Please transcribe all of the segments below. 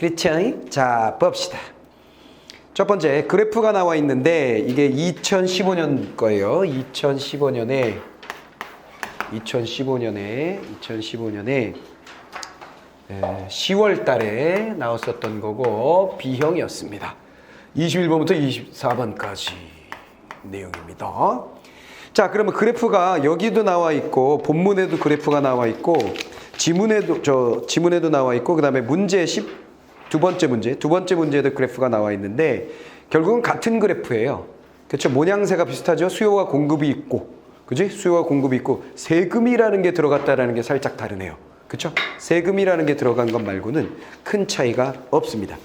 그렇죠? 자, 봅시다. 첫 번째 그래프가 나와 있는데 이게 2015년 거예요. 2015년에 10월 달에 나왔었던 거고 B형이었습니다. 21번부터 24번까지 내용입니다. 자, 그러면 그래프가 여기도 나와 있고 본문에도 그래프가 나와 있고 지문에도 나와 있고 그다음에 문제 두 번째 문제에도 그래프가 나와 있는데 결국은 같은 그래프예요. 그렇죠? 모양새가 비슷하죠? 수요와 공급이 있고, 그지? 수요와 공급이 있고 세금이라는 게 들어갔다라는 게 살짝 다르네요. 그렇죠? 세금이라는 게 들어간 것 말고는 큰 차이가 없습니다.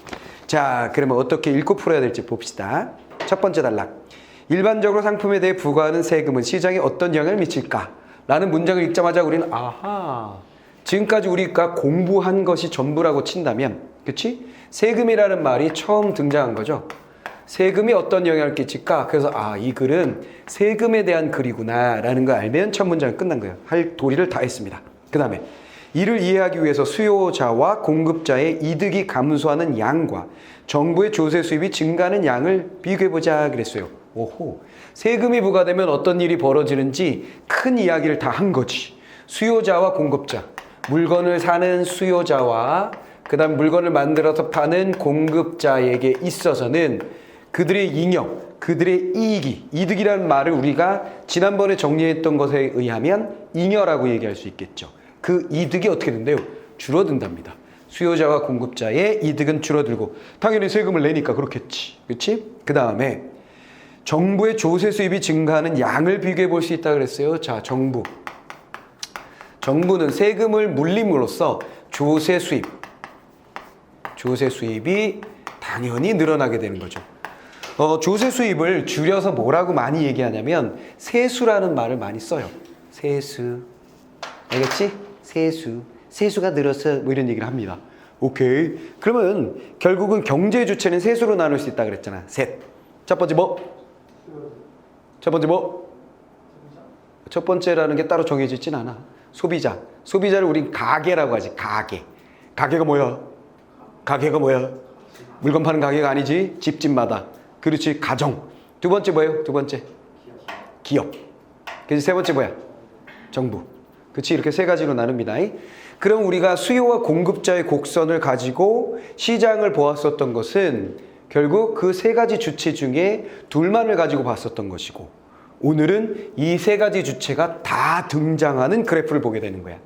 자, 그러면 어떻게 읽고 풀어야 될지 봅시다. 첫 번째 단락. 일반적으로 상품에 대해 부과하는 세금은 시장에 어떤 영향을 미칠까? 라는 문장을 읽자마자 우리는 아하, 지금까지 우리가 공부한 것이 전부라고 친다면, 그치? 세금이라는 말이 처음 등장한 거죠. 세금이 어떤 영향을 끼칠까? 그래서 이 글은 세금에 대한 글이구나 라는 걸 알면 첫 문장은 끝난 거예요. 할 도리를 다 했습니다. 그 다음에 이를 이해하기 위해서 수요자와 공급자의 이득이 감소하는 양과 정부의 조세 수입이 증가하는 양을 비교해보자 그랬어요. 오호, 세금이 부과되면 어떤 일이 벌어지는지 큰 이야기를 다 한 거지. 수요자와 공급자, 물건을 사는 수요자와 그 다음 물건을 만들어서 파는 공급자에게 있어서는 그들의 잉여, 그들의 이득이라는 말을 우리가 지난번에 정리했던 것에 의하면 잉여라고 얘기할 수 있겠죠. 그 이득이 어떻게 된대요? 줄어든답니다. 수요자와 공급자의 이득은 줄어들고 당연히 세금을 내니까 그렇겠지. 그렇지? 그 다음에 정부의 조세 수입이 증가하는 양을 비교해 볼 수 있다고 그랬어요. 자, 정부는 세금을 물림으로써 조세 수입이 당연히 늘어나게 되는 거죠. 조세 수입을 줄여서 뭐라고 많이 얘기하냐면 세수라는 말을 많이 써요. 세수. 알겠지? 세수가 늘어서 뭐 이런 얘기를 합니다. 오케이. 그러면 결국은 경제 주체는 셋으로 나눌 수 있다 그랬잖아. 셋. 첫 번째 뭐? 첫 번째라는 게 따로 정해져 있진 않아. 소비자를 우린 가게라고 하지. 가게가 뭐야? 물건 파는 가게가 아니지. 집집마다. 그렇지. 가정. 두 번째 뭐예요? 기업. 그래서 세 번째 뭐야? 정부. 그렇지. 이렇게 세 가지로 나눕니다. 그럼 우리가 수요와 공급자의 곡선을 가지고 시장을 보았었던 것은 결국 그 세 가지 주체 중에 둘만을 가지고 봤었던 것이고 오늘은 이 세 가지 주체가 다 등장하는 그래프를 보게 되는 거야.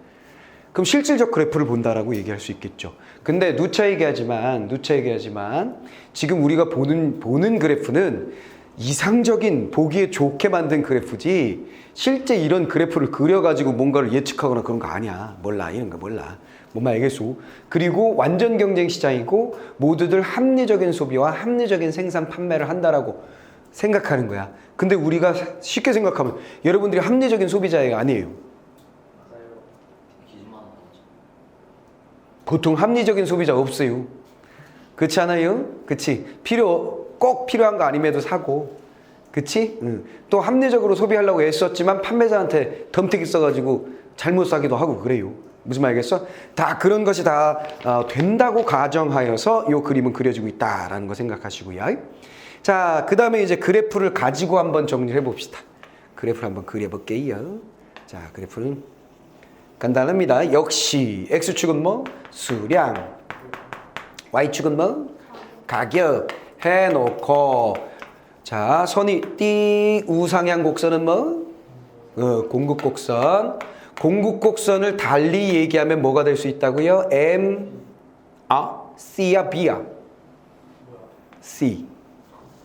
그럼 실질적 그래프를 본다라고 얘기할 수 있겠죠. 근데 누차 얘기하지만 지금 우리가 보는 그래프는 이상적인 보기에 좋게 만든 그래프지 실제 이런 그래프를 그려가지고 뭔가를 예측하거나 그런 거 아니야. 이런 거 몰라. 뭔 말 알겠소? 그리고 완전 경쟁 시장이고 모두들 합리적인 소비와 합리적인 생산 판매를 한다라고 생각하는 거야. 근데 우리가 쉽게 생각하면 여러분들이 합리적인 소비자가 아니에요. 보통 합리적인 소비자 없어요. 그렇지 않아요? 그치? 꼭 필요한 거 아님에도 사고, 그치? 또 합리적으로 소비하려고 애썼지만 판매자한테 덤태기 써가지고 잘못 사기도 하고 그래요. 무슨 말이겠어? 다 그런 것이 다 된다고 가정하여서 이 그림은 그려지고 있다라는 거 생각하시고요. 자, 그 다음에 이제 그래프를 가지고 한번 정리를 해봅시다. 그래프를 한번 그려볼게요. 자, 그래프는 간단합니다. 역시 X축은 뭐? 수량. Y축은 뭐? 가격. 해놓고 자, 선이 띠 우상향 곡선은 뭐? 공급 곡선. 공급 곡선을 달리 얘기하면 뭐가 될 수 있다고요? C야 B야? C.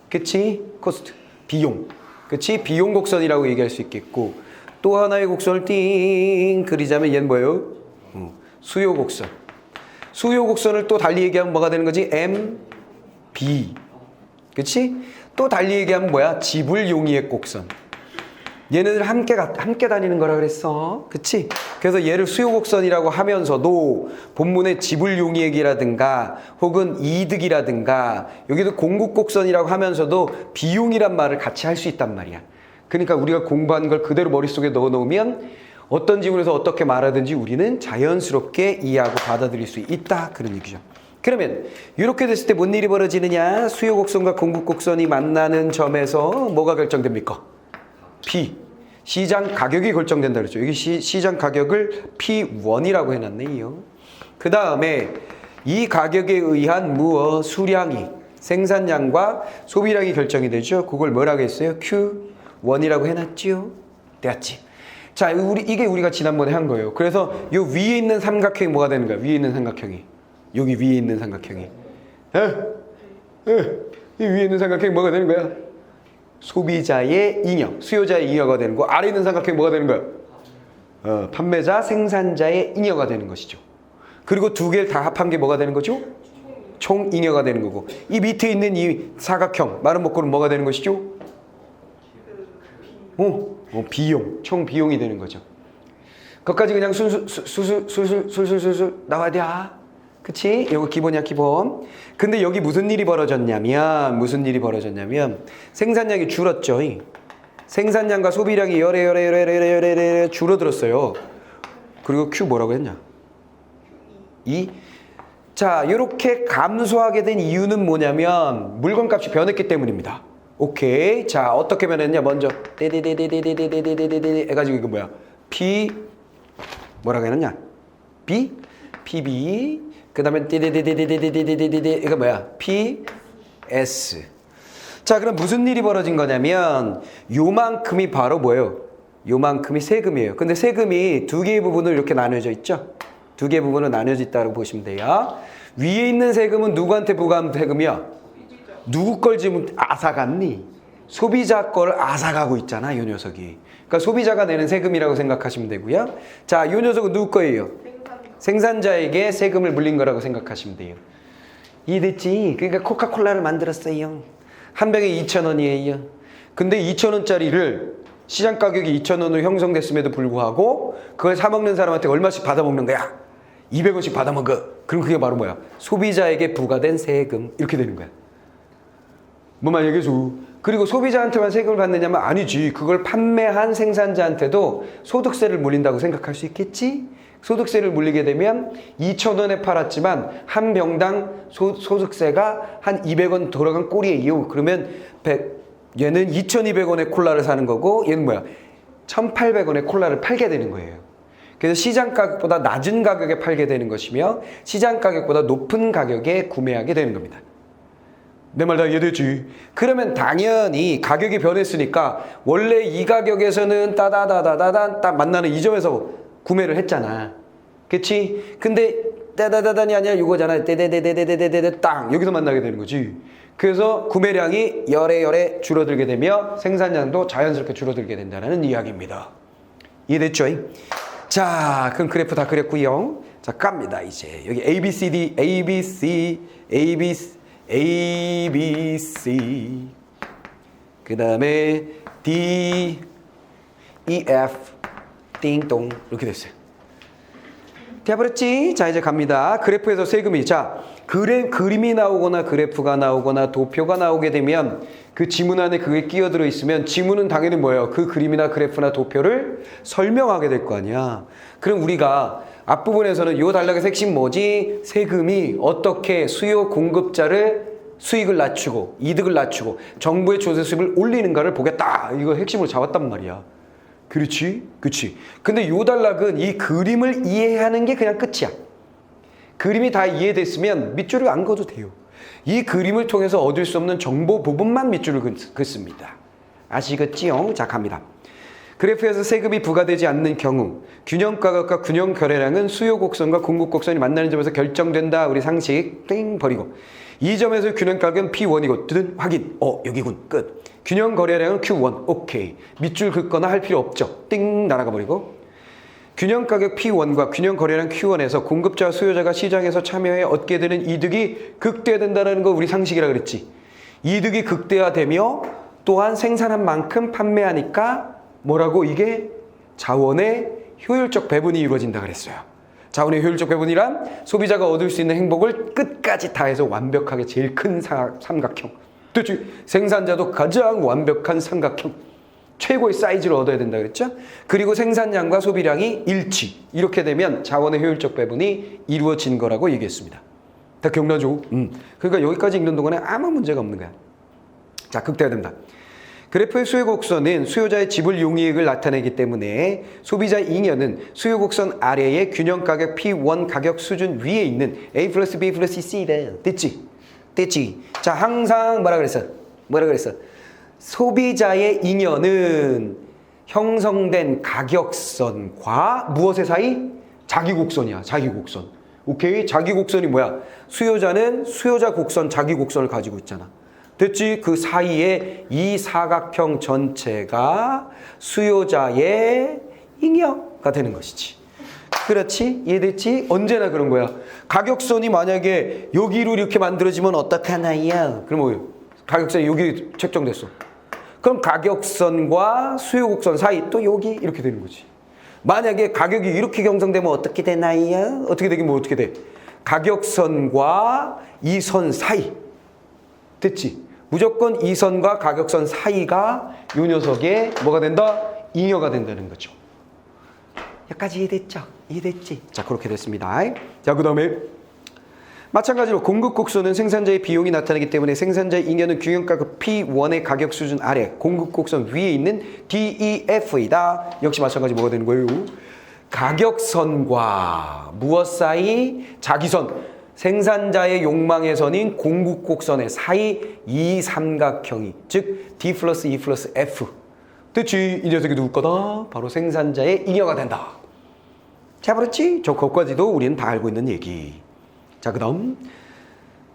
그치? 코스트. 비용. 그치? 비용 곡선이라고 얘기할 수 있겠고 또 하나의 곡선을 띵 그리자면 얘는 뭐예요? 수요 곡선. 수요 곡선을 또 달리 얘기하면 뭐가 되는 거지? B. 그치? 또 달리 얘기하면 뭐야? 지불 용이의 곡선. 얘네들 함께 다니는 거라 그랬어. 그치? 그래서 얘를 수요 곡선이라고 하면서도 본문의 지불 용이액이라든가 혹은 이득이라든가 여기도 공급 곡선이라고 하면서도 비용이란 말을 같이 할 수 있단 말이야. 그러니까 우리가 공부한 걸 그대로 머릿속에 넣어 놓으면 어떤 지문에서 어떻게 말하든지 우리는 자연스럽게 이해하고 받아들일 수 있다. 그런 얘기죠. 그러면 이렇게 됐을 때 뭔 일이 벌어지느냐? 수요 곡선과 공급 곡선이 만나는 점에서 뭐가 결정됩니까? P. 시장 가격이 결정된다 그랬죠. 여기 시장 가격을 P1이라고 해놨네요. 그 다음에 이 가격에 의한 무엇? 수량이 생산량과 소비량이 결정이 되죠. 그걸 뭐라고 했어요? Q1이라고 해놨죠. 됐지. 자, 이게 우리가 지난번에 한 거예요. 그래서 요 위에 있는 삼각형이 뭐가 되는 거야? 위에 있는 삼각형이. 여기 위에 있는 삼각형이. 이 위에 있는 삼각형이 뭐가 되는 거야? 소비자의 잉여, 수요자의 잉여가 되는 거. 아래 있는 삼각형이 뭐가 되는 거야? 판매자, 생산자의 잉여가 되는 것이죠. 그리고 두 개를 다 합한 게 뭐가 되는 거죠? 총 잉여가 되는 거고. 이 밑에 있는 이 사각형, 마른 목골은 뭐가 되는 것이죠? 비용, 총 비용이 되는 거죠. 그것까지 그냥 술술 나와야 돼. 그치? 이거 기본이야, 기본. 근데 여기 무슨 일이 벌어졌냐면 생산량이 줄었죠. 생산량과 소비량이 열에 줄어들었어요. 그리고 Q 뭐라고 했냐? 자, 이렇게 감소하게 된 이유는 뭐냐면 물건값이 변했기 때문입니다. 오케이. 자, 어떻게 변했냐? 먼저 떼떼떼떼떼떼떼떼떼떼 해가지고 이거 뭐야? P 뭐라고 해놨냐? B PB 그 다음에 떼떼떼떼떼떼떼떼떼 이거 뭐야? PS. 자, 그럼 무슨 일이 벌어진 거냐면 요만큼이 바로 뭐예요? 요만큼이 세금이에요. 근데 세금이 두 개의 부분으로 이렇게 나눠져 있죠? 두 개의 부분으로 나눠져 있다고 보시면 돼요. 위에 있는 세금은 누구한테 부과한 세금이야? 누구 걸 지금 앗아갔니? 소비자 걸 앗아가고 있잖아, 이 녀석이. 그러니까 소비자가 내는 세금이라고 생각하시면 되고요. 자, 이 녀석은 누구 거예요? 생산자에게 세금을 물린 거라고 생각하시면 돼요. 이해됐지? 그러니까 코카콜라를 만들었어요. 한 병에 2,000원이에요. 근데 2,000원짜리를 시장 가격이 2,000원으로 형성됐음에도 불구하고 그걸 사 먹는 사람한테 얼마씩 받아먹는 거야? 200원씩 받아먹어. 그럼 그게 바로 뭐야? 소비자에게 부과된 세금. 이렇게 되는 거야. 뭐만 얘기해줘. 그리고 소비자한테만 세금을 받느냐면 아니지. 그걸 판매한 생산자한테도 소득세를 물린다고 생각할 수 있겠지? 소득세를 물리게 되면 2,000원에 팔았지만 한 병당 소득세가 한 200원 돌아간 꼴이에요. 그러면 얘는 2,200원에 콜라를 사는 거고 얘는 뭐야? 1,800원에 콜라를 팔게 되는 거예요. 그래서 시장 가격보다 낮은 가격에 팔게 되는 것이며 시장 가격보다 높은 가격에 구매하게 되는 겁니다. 내 말 다 이해되지? 그러면 당연히 가격이 변했으니까 원래 이 가격에서는 따다다다다단 딱 만나는 이 점에서 구매를 했잖아. 그치? 근데 따다다단이 아니라 이거잖아. 떼떼떼떼떼떼떼떼 땅 여기서 만나게 되는 거지. 그래서 구매량이 열에 줄어들게 되며 생산량도 자연스럽게 줄어들게 된다는 이야기입니다. 이해됐죠? 자, 그럼 그래프 다 그렸고요. 자, 깝니다. 이제 여기 ABCD, ABC, 그 다음에 D, EF, 띵동 이렇게 됐어요. 돼버렸지? 자, 이제 갑니다. 그래프에서 세금이 자 그림이 나오거나 그래프가 나오거나 도표가 나오게 되면 그 지문 안에 그게 끼어들어 있으면 지문은 당연히 뭐예요? 그 그림이나 그래프나 도표를 설명하게 될 거 아니야. 그럼 우리가 앞부분에서는 요 단락의 핵심 뭐지? 세금이 어떻게 수요 공급자를 수익을 낮추고 이득을 낮추고 정부의 조세 수입을 올리는가를 보겠다. 이거 핵심으로 잡았단 말이야. 그렇지? 그치? 근데 요 단락은 이 그림을 이해하는 게 그냥 끝이야. 그림이 다 이해됐으면 밑줄을 안 그어도 돼요. 이 그림을 통해서 얻을 수 없는 정보 부분만 밑줄을 긋습니다. 아시겠지요? 자, 갑니다. 그래프에서 세금이 부과되지 않는 경우 균형가격과 균형거래량은 수요 곡선과 공급 곡선이 만나는 점에서 결정된다. 우리 상식 띵 버리고 이 점에서 균형가격은 P1이고 뜨든 확인. 여기군. 끝. 균형거래량은 Q1. 오케이. 밑줄 긋거나 할 필요 없죠. 띵 날아가 버리고 균형가격 P1과 균형거래량 Q1에서 공급자와 수요자가 시장에서 참여해 얻게 되는 이득이 극대화된다는 거 우리 상식이라 그랬지. 이득이 극대화되며 또한 생산한 만큼 판매하니까 뭐라고 이게 자원의 효율적 배분이 이루어진다 그랬어요. 자원의 효율적 배분이란 소비자가 얻을 수 있는 행복을 끝까지 다해서 완벽하게 제일 큰 삼각형. 그렇지? 생산자도 가장 완벽한 삼각형. 최고의 사이즈를 얻어야 된다 그랬죠? 그리고 생산량과 소비량이 일치. 이렇게 되면 자원의 효율적 배분이 이루어진 거라고 얘기했습니다. 다 기억나죠? 그러니까 여기까지 읽는 동안에 아무 문제가 없는 거야. 자, 극대화됩니다. 그래프의 수요 곡선은 수요자의 지불 용이익을 나타내기 때문에 소비자 잉여는 수요 곡선 아래의 균형 가격 P1 가격 수준 위에 있는 A 플러스 B 플러스 C다. 됐지? 됐지? 자, 항상 뭐라 그랬어? 소비자의 잉여는 형성된 가격선과 무엇의 사이? 자기 곡선이야. 자기 곡선. 오케이? 자기 곡선이 뭐야? 수요자는 수요자 곡선, 자기 곡선을 가지고 있잖아. 됐지? 그 사이에 이 사각형 전체가 수요자의 잉여가 되는 것이지. 그렇지? 이해됐지? 언제나 그런 거야. 가격선이 만약에 여기로 이렇게 만들어지면 어떡하나요? 그럼 뭐예요? 가격선이 여기 책정됐어. 그럼 가격선과 수요곡선 사이 또 여기 이렇게 되는 거지. 만약에 가격이 이렇게 형성되면 어떻게 되나요? 어떻게 되긴 뭐 어떻게 돼? 가격선과 이 선 사이. 됐지? 무조건 이 선과 가격선 사이가 이 녀석의 뭐가 된다? 잉여가 된다는 거죠. 여기까지 이해됐죠? 이해됐지? 자, 그렇게 됐습니다. 자, 그 다음에 마찬가지로 공급 곡선은 생산자의 비용이 나타나기 때문에 생산자의 잉여는 균형가격 P1의 가격 수준 아래 공급 곡선 위에 있는 DEF이다. 역시 마찬가지 뭐가 되는 거예요? 가격선과 무엇 사이? 자기선. 생산자의 욕망의 선인 공급 곡선의 사이 이 삼각형이 즉 D 플러스 E 플러스 F. 됐지? 이 녀석이 누구 거다? 바로 생산자의 잉여가 된다. 자, 그렇지? 저 것까지도 우리는 다 알고 있는 얘기. 자, 그 다음.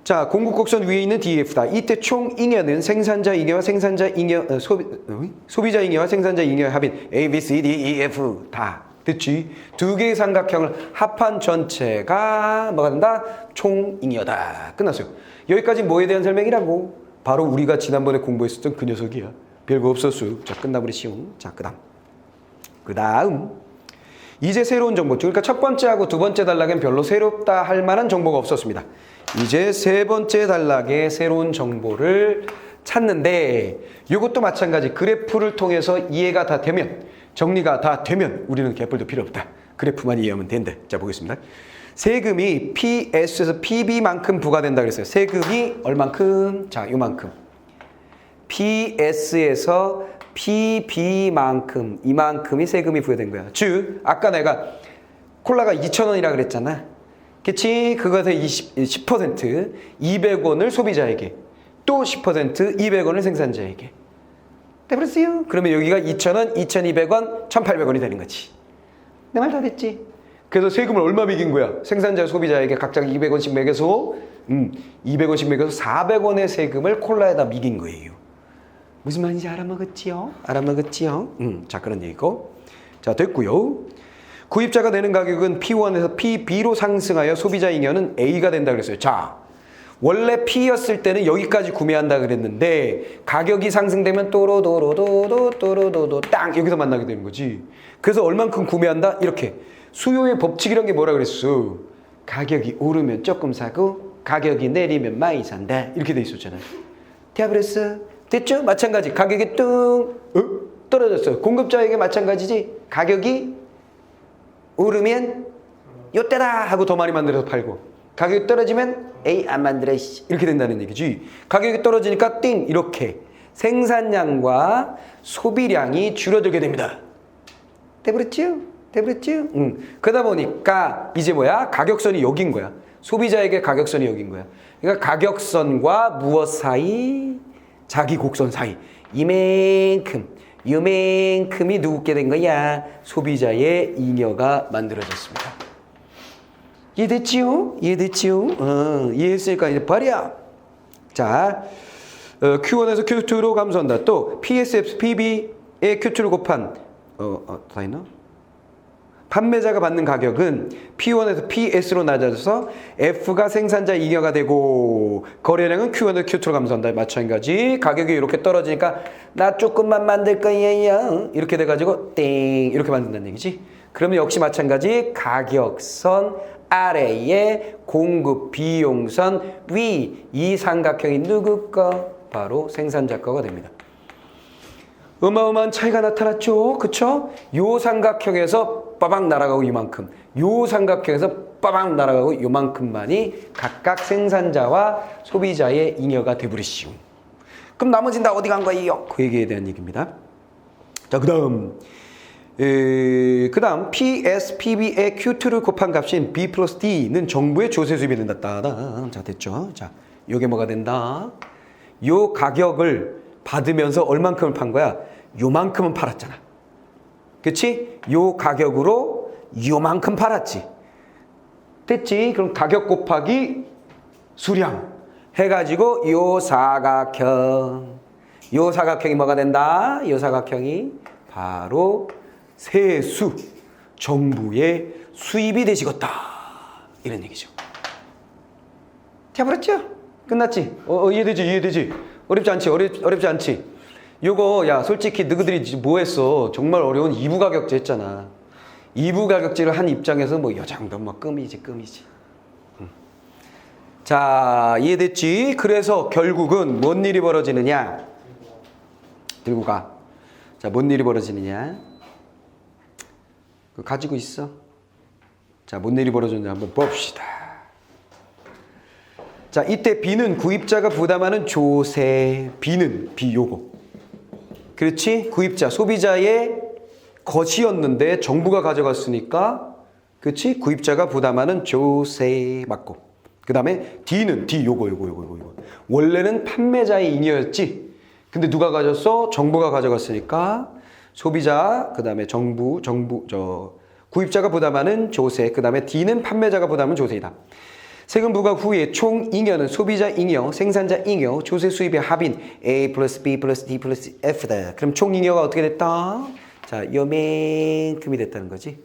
자, 공급 곡선 위에 있는 DF다. 이때 총 잉여는 생산자 잉여와 생산자 잉여, 소비자 잉여와 생산자 잉여의 합인 A, B, C, D, E, F 다. 됐지? 두 개의 삼각형을 합한 전체가 뭐가 된다? 총 잉여다. 끝났어요. 여기까지 뭐에 대한 설명이라고? 바로 우리가 지난번에 공부했었던 그 녀석이야. 별거 없었어. 자, 끝나버리시오. 자, 그 다음. 이제 새로운 정보. 그러니까 첫 번째하고 두 번째 단락엔 별로 새롭다 할 만한 정보가 없었습니다. 이제 세 번째 단락에 새로운 정보를 찾는데 이것도 마찬가지. 그래프를 통해서 이해가 다 되면 정리가 다 되면 우리는 개뿔도 필요 없다. 그래프만 이해하면 된다. 자, 보겠습니다. 세금이 PS에서 PB만큼 부과된다 그랬어요. 세금이 얼만큼? 자, 요만큼. PS에서 PB만큼, 이만큼이 세금이 부여된 거야. 즉, 아까 내가 콜라가 2,000원이라 그랬잖아. 그치? 그것의 10%, 200원을 소비자에게, 또 10%, 200원을 생산자에게. 돼버렸어요. 그러면 여기가 2,000원, 2,200원, 1,800원이 되는 거지. 내 말 다 됐지? 그래서 세금을 얼마 매긴 거야? 생산자, 소비자에게 각자 200원씩 매겨서 200원씩 매겨서 400원의 세금을 콜라에다 매긴 거예요. 무슨 말인지 알아먹었지요? 알아먹었지요? 자, 그런 얘기고. 자, 됐고요. 구입자가 내는 가격은 P1에서 PB로 상승하여 소비자 잉여는 A가 된다 그랬어요. 자, 원래 P였을 때는 여기까지 구매한다 그랬는데 가격이 상승되면 또로도로도도 땅 여기서 만나게 되는 거지. 그래서 얼만큼 구매한다? 이렇게. 수요의 법칙이란 게 뭐라 그랬어? 가격이 오르면 조금 사고 가격이 내리면 많이 산다. 이렇게 돼 있었잖아요. 되어버렸어. 됐죠? 마찬가지. 가격이 뚱 떨어졌어요. 공급자에게 마찬가지지. 가격이 오르면 요때다 하고 더 많이 만들어서 팔고 가격이 떨어지면 에이 안 만들어 이렇게 된다는 얘기지. 가격이 떨어지니까 띵 이렇게 생산량과 소비량이 줄어들게 됩니다. 돼버렸죠? 돼버렸죠? 그러다 보니까 이제 뭐야? 가격선이 여긴 거야. 소비자에게 가격선이 여긴 거야. 그러니까 가격선과 무엇 사이? 자기 곡선 사이. 이만큼이 누구께 된 거야? 소비자의 잉여가 만들어졌습니다. 이해됐지요? 이해됐지요? 이해했으니까 이제 버려. 자, Q1에서 Q2로 감소한다. 또 PSF, PB의 Q2를 곱한 다 있나? 판매자가 받는 가격은 P1에서 PS로 낮아져서 F가 생산자 잉여가 되고 거래량은 Q1에서 Q2로 감소한다. 마찬가지. 가격이 이렇게 떨어지니까 나 조금만 만들 거예요. 이렇게 돼가지고 땡 이렇게 만든다는 얘기지. 그러면 역시 마찬가지. 가격선 아래에 공급 비용선 위 이 삼각형이 누구 거? 바로 생산자 거가 됩니다. 어마어마한 차이가 나타났죠. 그쵸? 요 삼각형에서 빠박 날아가고 이만큼 요 삼각형에서 빠방 날아가고 요만큼만이 각각 생산자와 소비자의 잉여가 돼버리시오. 그럼 나머지는 다 어디 간 거예요? 그 얘기에 대한 얘기입니다. 자, 그 다음 PS, PB의 Q2를 곱한 값인 B 플러스 D는 정부의 조세 수입이 된다. 자, 됐죠? 자, 요게 뭐가 된다? 요 가격을 받으면서 얼만큼을 판 거야? 요만큼은 팔았잖아. 그치? 요 가격으로 요만큼 팔았지. 됐지? 그럼 가격 곱하기 수량 해가지고 요 사각형이 뭐가 된다? 요 사각형이 바로 세수, 정부의 수입이 되시겠다. 이런 얘기죠. 돼버렸죠? 끝났지? 이해되지? 어렵지 않지? 요거, 야, 솔직히 너희들이 뭐 했어? 정말 어려운 2부 가격제 했잖아. 2부 가격제를 한 입장에서 뭐, 요 정도 뭐, 끔이지. 자, 이해됐지? 그래서 결국은 뭔 일이 벌어지느냐? 들고 가. 자, 뭔 일이 벌어지느냐? 그거 가지고 있어. 자, 뭔 일이 벌어졌냐 한번 봅시다. 자, 이때 B는 구입자가 부담하는 조세. B는 요거. 그렇지? 구입자, 소비자의 것이었는데 정부가 가져갔으니까, 그렇지? 구입자가 부담하는 조세 맞고. 그 다음에 D는 요거. 원래는 판매자의 잉여였지. 근데 누가 가졌어? 정부가 가져갔으니까 소비자, 그 다음에 구입자가 부담하는 조세, 그 다음에 D는 판매자가 부담하는 조세이다. 세금 부과 후에 총 잉여는 소비자 잉여, 생산자 잉여, 조세 수입의 합인 A 플러스 B 플러스 D 플러스 F다. 그럼 총 잉여가 어떻게 됐다? 자, 요만큼이 됐다는 거지.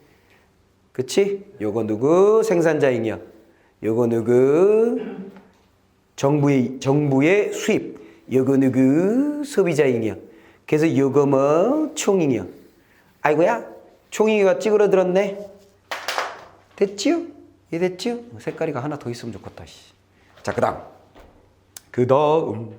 그치? 요거 누구? 생산자 잉여. 요거 누구? 정부의 수입. 요거 누구? 소비자 잉여. 그래서 요거 뭐? 총 잉여. 아이고야, 총 잉여가 찌그러들었네. 됐지요? 이해됐지요? 색깔이가 하나 더 있으면 좋겠다. 자, 그 다음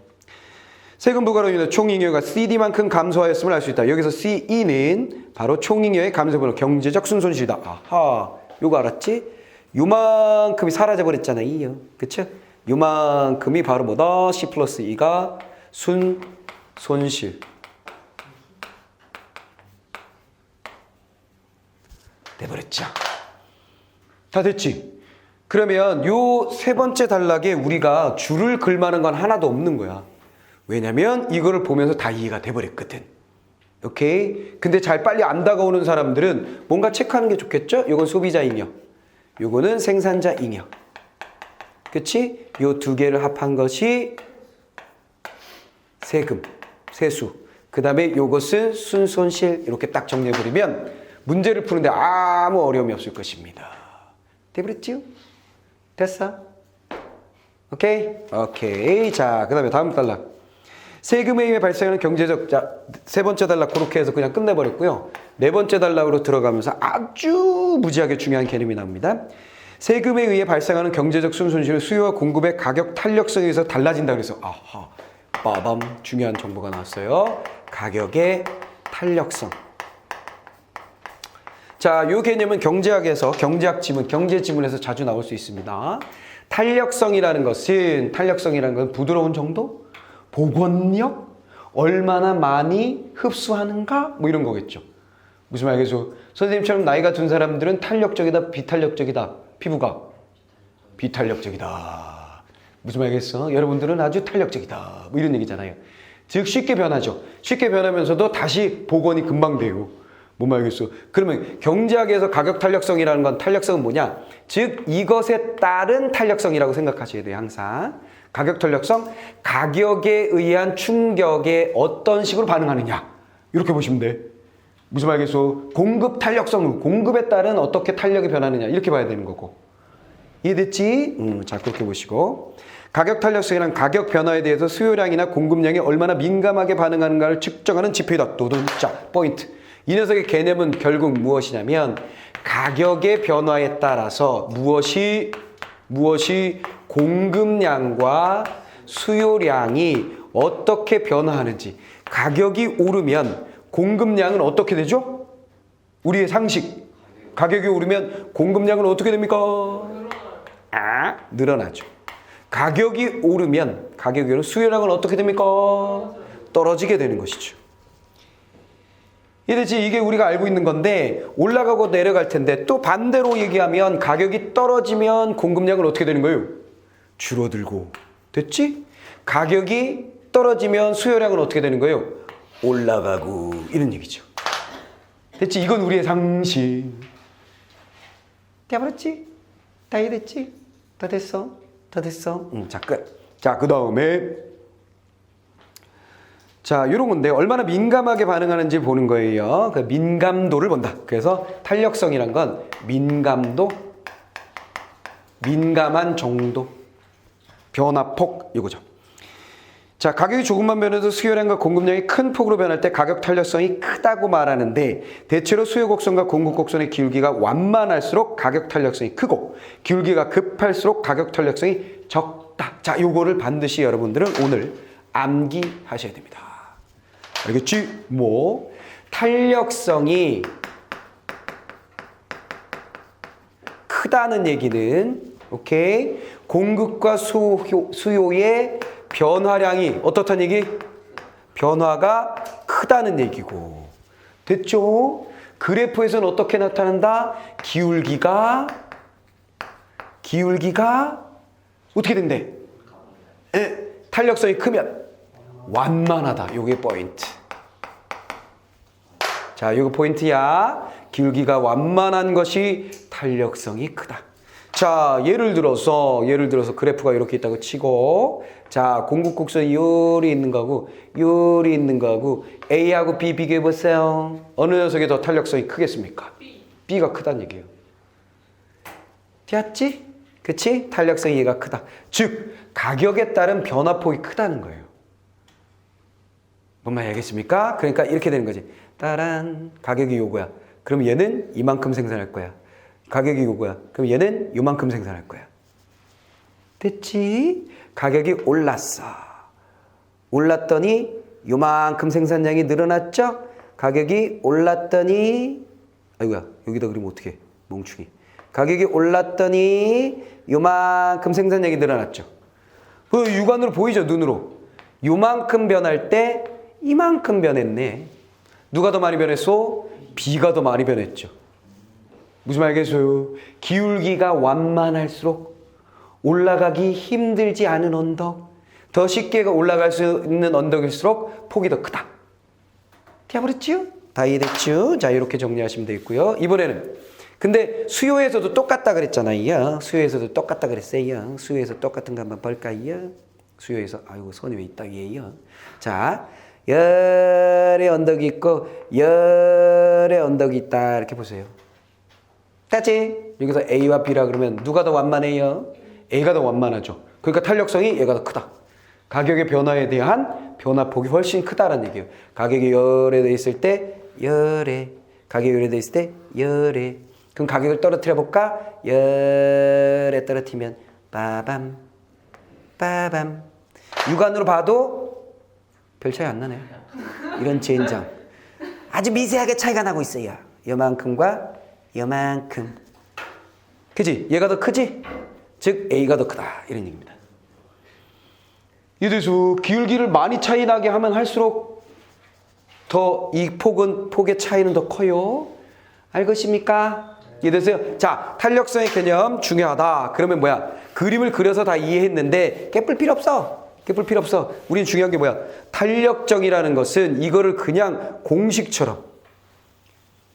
세금 부과로 인해 총잉여가 CD만큼 감소하였음을 알 수 있다. 여기서 CE는 바로 총잉여의 감소분의 경제적 순손실이다. 아하, 요거 알았지? 요만큼이 사라져버렸잖아. 이요. 그쵸? 요만큼이 바로 뭐다? C 플러스 E가 순손실 돼버렸죠. 다 됐지? 그러면 요 세 번째 단락에 우리가 줄을 긁만한 건 하나도 없는 거야. 왜냐면 이거를 보면서 다 이해가 돼버렸거든. 오케이? 근데 잘 빨리 안 다가오는 사람들은 뭔가 체크하는 게 좋겠죠? 요건 소비자 잉여, 요거는 생산자 잉여. 그치? 요 두 개를 합한 것이 세금, 세수. 그 다음에 요것은 순손실. 이렇게 딱 정리해버리면 문제를 푸는데 아무 어려움이 없을 것입니다. 돼버렸지요? 됐어? 오케이. 자, 그 다음에 다음 단락. 세금에 의해 발생하는 경제적, 자, 세 번째 단락 그렇게 해서 그냥 끝내버렸고요. 네 번째 단락으로 들어가면서 아주 무지하게 중요한 개념이 나옵니다. 세금에 의해 발생하는 경제적 순손실은 수요와 공급의 가격 탄력성에 의해서 달라진다. 그래서 아하, 빠밤, 중요한 정보가 나왔어요. 가격의 탄력성. 자, 이 개념은 경제학에서 경제학 지문, 경제 지문에서 자주 나올 수 있습니다. 탄력성이라는 건 부드러운 정도? 복원력? 얼마나 많이 흡수하는가? 뭐 이런 거겠죠. 무슨 말이겠어? 선생님처럼 나이가 든 사람들은 탄력적이다, 비탄력적이다. 피부가 비탄력적이다. 무슨 말이겠어? 여러분들은 아주 탄력적이다. 뭐 이런 얘기잖아요. 즉 쉽게 변하죠. 쉽게 변하면서도 다시 복원이 금방 돼요. 뭔 말이겠어? 그러면 경제학에서 가격 탄력성이라는 건 탄력성은 뭐냐? 즉 이것에 따른 탄력성이라고 생각하셔야 돼요. 항상. 가격 탄력성, 가격에 의한 충격에 어떤 식으로 반응하느냐. 이렇게 보시면 돼. 무슨 말이겠어? 공급 탄력성, 공급에 따른 어떻게 탄력이 변하느냐. 이렇게 봐야 되는 거고. 이해됐지? 자, 그렇게 보시고. 가격 탄력성이란 가격 변화에 대해서 수요량이나 공급량이 얼마나 민감하게 반응하는가를 측정하는 지표이다. 자, 포인트. 이 녀석의 개념은 결국 무엇이냐면 가격의 변화에 따라서 무엇이 공급량과 수요량이 어떻게 변화하는지. 가격이 오르면 공급량은 어떻게 되죠? 우리의 상식. 가격이 오르면 공급량은 어떻게 됩니까? 늘어나죠. 가격이 오르면 수요량은 어떻게 됩니까? 떨어지게 되는 것이죠. 이래지 이게 우리가 알고 있는 건데 올라가고 내려갈 텐데 또 반대로 얘기하면 가격이 떨어지면 공급량은 어떻게 되는 거예요? 줄어들고. 됐지? 가격이 떨어지면 수요량은 어떻게 되는 거예요? 올라가고. 이런 얘기죠. 됐지? 이건 우리의 상식. 돼버렸지? 다 이해됐지? 다 됐어? 다 됐어? 자, 끝. 자, 그 다음에 자, 이런 건데 얼마나 민감하게 반응하는지 보는 거예요. 그 민감도를 본다. 그래서 탄력성이란 건 민감도, 민감한 정도, 변화폭 이거죠. 자, 가격이 조금만 변해도 수요량과 공급량이 큰 폭으로 변할 때 가격 탄력성이 크다고 말하는데 대체로 수요 곡선과 공급 곡선의 기울기가 완만할수록 가격 탄력성이 크고 기울기가 급할수록 가격 탄력성이 적다. 자, 요거를 반드시 여러분들은 오늘 암기하셔야 됩니다. 알겠지? 뭐 탄력성이 크다는 얘기는 오케이 공급과 수요의 변화량이 어떻다는 얘기? 변화가 크다는 얘기고 됐죠? 그래프에서는 어떻게 나타난다? 기울기가 어떻게 된대? 탄력성이 크면 완만하다. 요게 포인트. 자, 요거 포인트야. 기울기가 완만한 것이 탄력성이 크다. 자, 예를 들어서 그래프가 이렇게 있다고 치고 자, 공급 곡선이 요리 있는 거하고 요리 있는 거하고 A하고 B 비교해 보세요. 어느 녀석이 더 탄력성이 크겠습니까? B가 크다는 얘기예요. 됐지? 그치? 탄력성이 얘가 크다. 즉, 가격에 따른 변화폭이 크다는 거예요. 뭔 말인지 알겠습니까? 그러니까 이렇게 되는 거지. 따란 가격이 요거야. 그럼 얘는 이만큼 생산할 거야. 가격이 요거야. 그럼 얘는 요만큼 생산할 거야. 됐지? 가격이 올랐어. 올랐더니 요만큼 생산량이 늘어났죠? 가격이 올랐더니 아이고야 여기다 그리면 어떡해 멍충이. 가격이 올랐더니 요만큼 생산량이 늘어났죠. 그 육안으로 보이죠 눈으로. 요만큼 변할 때 이만큼 변했네. 누가 더 많이 변했어? B가 더 많이 변했죠. 무슨 말 알겠어요? 기울기가 완만할수록 올라가기 힘들지 않은 언덕, 더 쉽게 올라갈 수 있는 언덕일수록 폭이 더 크다. 되어버렸지요? 다 이해됐죠? 자, 이렇게 정리하시면 되겠고요. 이번에는 근데 수요에서도 똑같다 그랬잖아요. 수요에서도 똑같다 그랬어요. 수요에서 똑같은 거 한번 볼까요? 수요에서 아이고 손이 왜 있다기에요. 자, 열의 언덕이 있고 열의 언덕이 있다 이렇게 보세요. 됐지? 여기서 A와 B라 그러면 누가 더 완만해요? A가 더 완만하죠. 그러니까 탄력성이 얘가 더 크다. 가격의 변화에 대한 변화폭이 훨씬 크다라는 얘기예요. 가격이 열에 돼 있을 때 열에, 가격이 열에 돼 있을 때 열에. 그럼 가격을 떨어뜨려 볼까? 열에 떨어뜨리면 빠밤 빠밤. 육안으로 봐도 별 차이 안 나네요. 이런 젠장. 아주 미세하게 차이가 나고 있어요. 요만큼과 요만큼. 그치? 얘가 더 크지? 즉 A가 더 크다. 이런 얘기입니다. 이래서 기울기를 많이 차이 나게 하면 할수록 더 이 폭의 차이는 더 커요. 알겠습니까? 이해되세요? 자, 탄력성의 개념 중요하다. 그러면 뭐야? 그림을 그려서 다 이해했는데 깨뿔 필요 없어. 깨뿔 필요 없어. 우린 중요한 게 뭐야? 탄력정이라는 것은 이거를 그냥 공식처럼.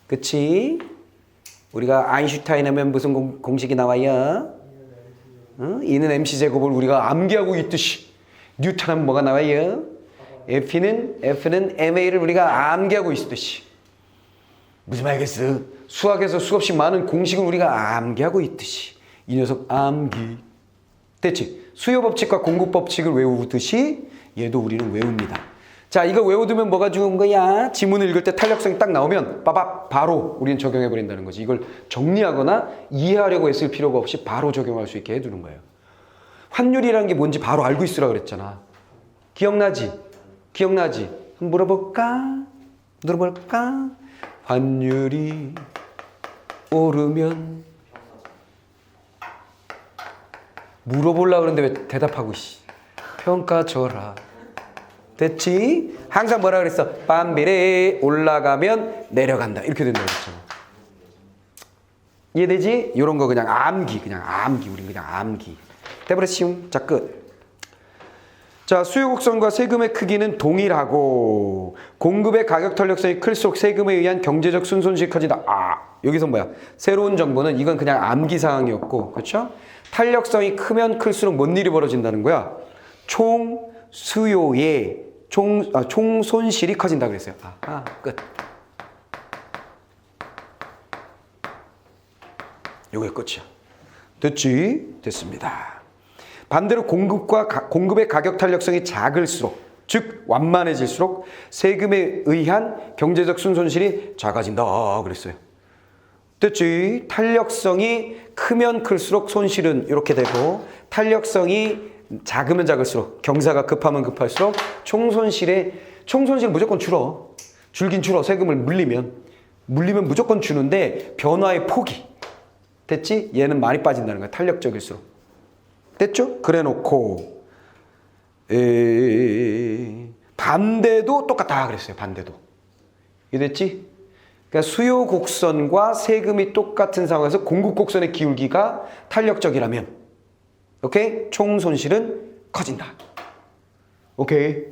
그치? 우리가 아인슈타인 하면 무슨 공식이 나와요? E는 mc제곱을 우리가 암기하고 있듯이 뉴턴 하면 뭐가 나와요? F는 ma를 우리가 암기하고 있듯이. 무슨 말겠어? 수학에서 수없이 많은 공식을 우리가 암기하고 있듯이. 이 녀석 암기. 됐지? 수요 법칙과 공급 법칙을 외우듯이 얘도 우리는 외웁니다. 자, 이거 외워두면 뭐가 좋은 거야? 지문을 읽을 때 탄력성이 딱 나오면 빠밥 바로 우리는 적용해버린다는 거지. 이걸 정리하거나 이해하려고 애쓸 필요가 없이 바로 적용할 수 있게 해두는 거예요. 환율이라는 게 뭔지 바로 알고 있으라 그랬잖아. 기억나지? 기억나지? 한번 물어볼까? 환율이 오르면 물어보려고 그러는데 왜 대답하고 평가 줘라. 됐지? 항상 뭐라 그랬어? 빰비레 올라가면 내려간다. 이렇게 된다고 그랬잖아. 이해되지? 이런 거 그냥 암기. 우린 그냥 암기. 돼버렸시용. 자, 끝. 자, 수요 곡선과 세금의 크기는 동일하고 공급의 가격 탄력성이 클수록 세금에 의한 경제적 순손실이 커진다. 여기서 뭐야? 새로운 정보는 이건 그냥 암기 사항이었고, 그렇죠? 탄력성이 크면 클수록 뭔 일이 벌어진다는 거야? 총 수요의 총 손실이 커진다 그랬어요. 끝. 요게 끝이야. 됐지? 됐습니다. 반대로 공급의 가격 탄력성이 작을수록, 즉 완만해질수록 세금에 의한 경제적 순손실이 작아진다 그랬어요. 됐지? 탄력성이 크면 클수록 손실은 이렇게 되고, 탄력성이 작으면 작을수록, 경사가 급하면 급할수록 총손실 무조건 줄긴 줄어. 세금을 물리면 무조건 주는데 변화의 폭이. 됐지? 얘는 많이 빠진다는 거야. 탄력적일수록. 됐죠? 그래 놓고 반대도 똑같다 그랬어요. 반대도. 이해됐지? 그러니까 수요 곡선과 세금이 똑같은 상황에서 공급 곡선의 기울기가 탄력적이라면, 오케이? 총 손실은 커진다. 오케이?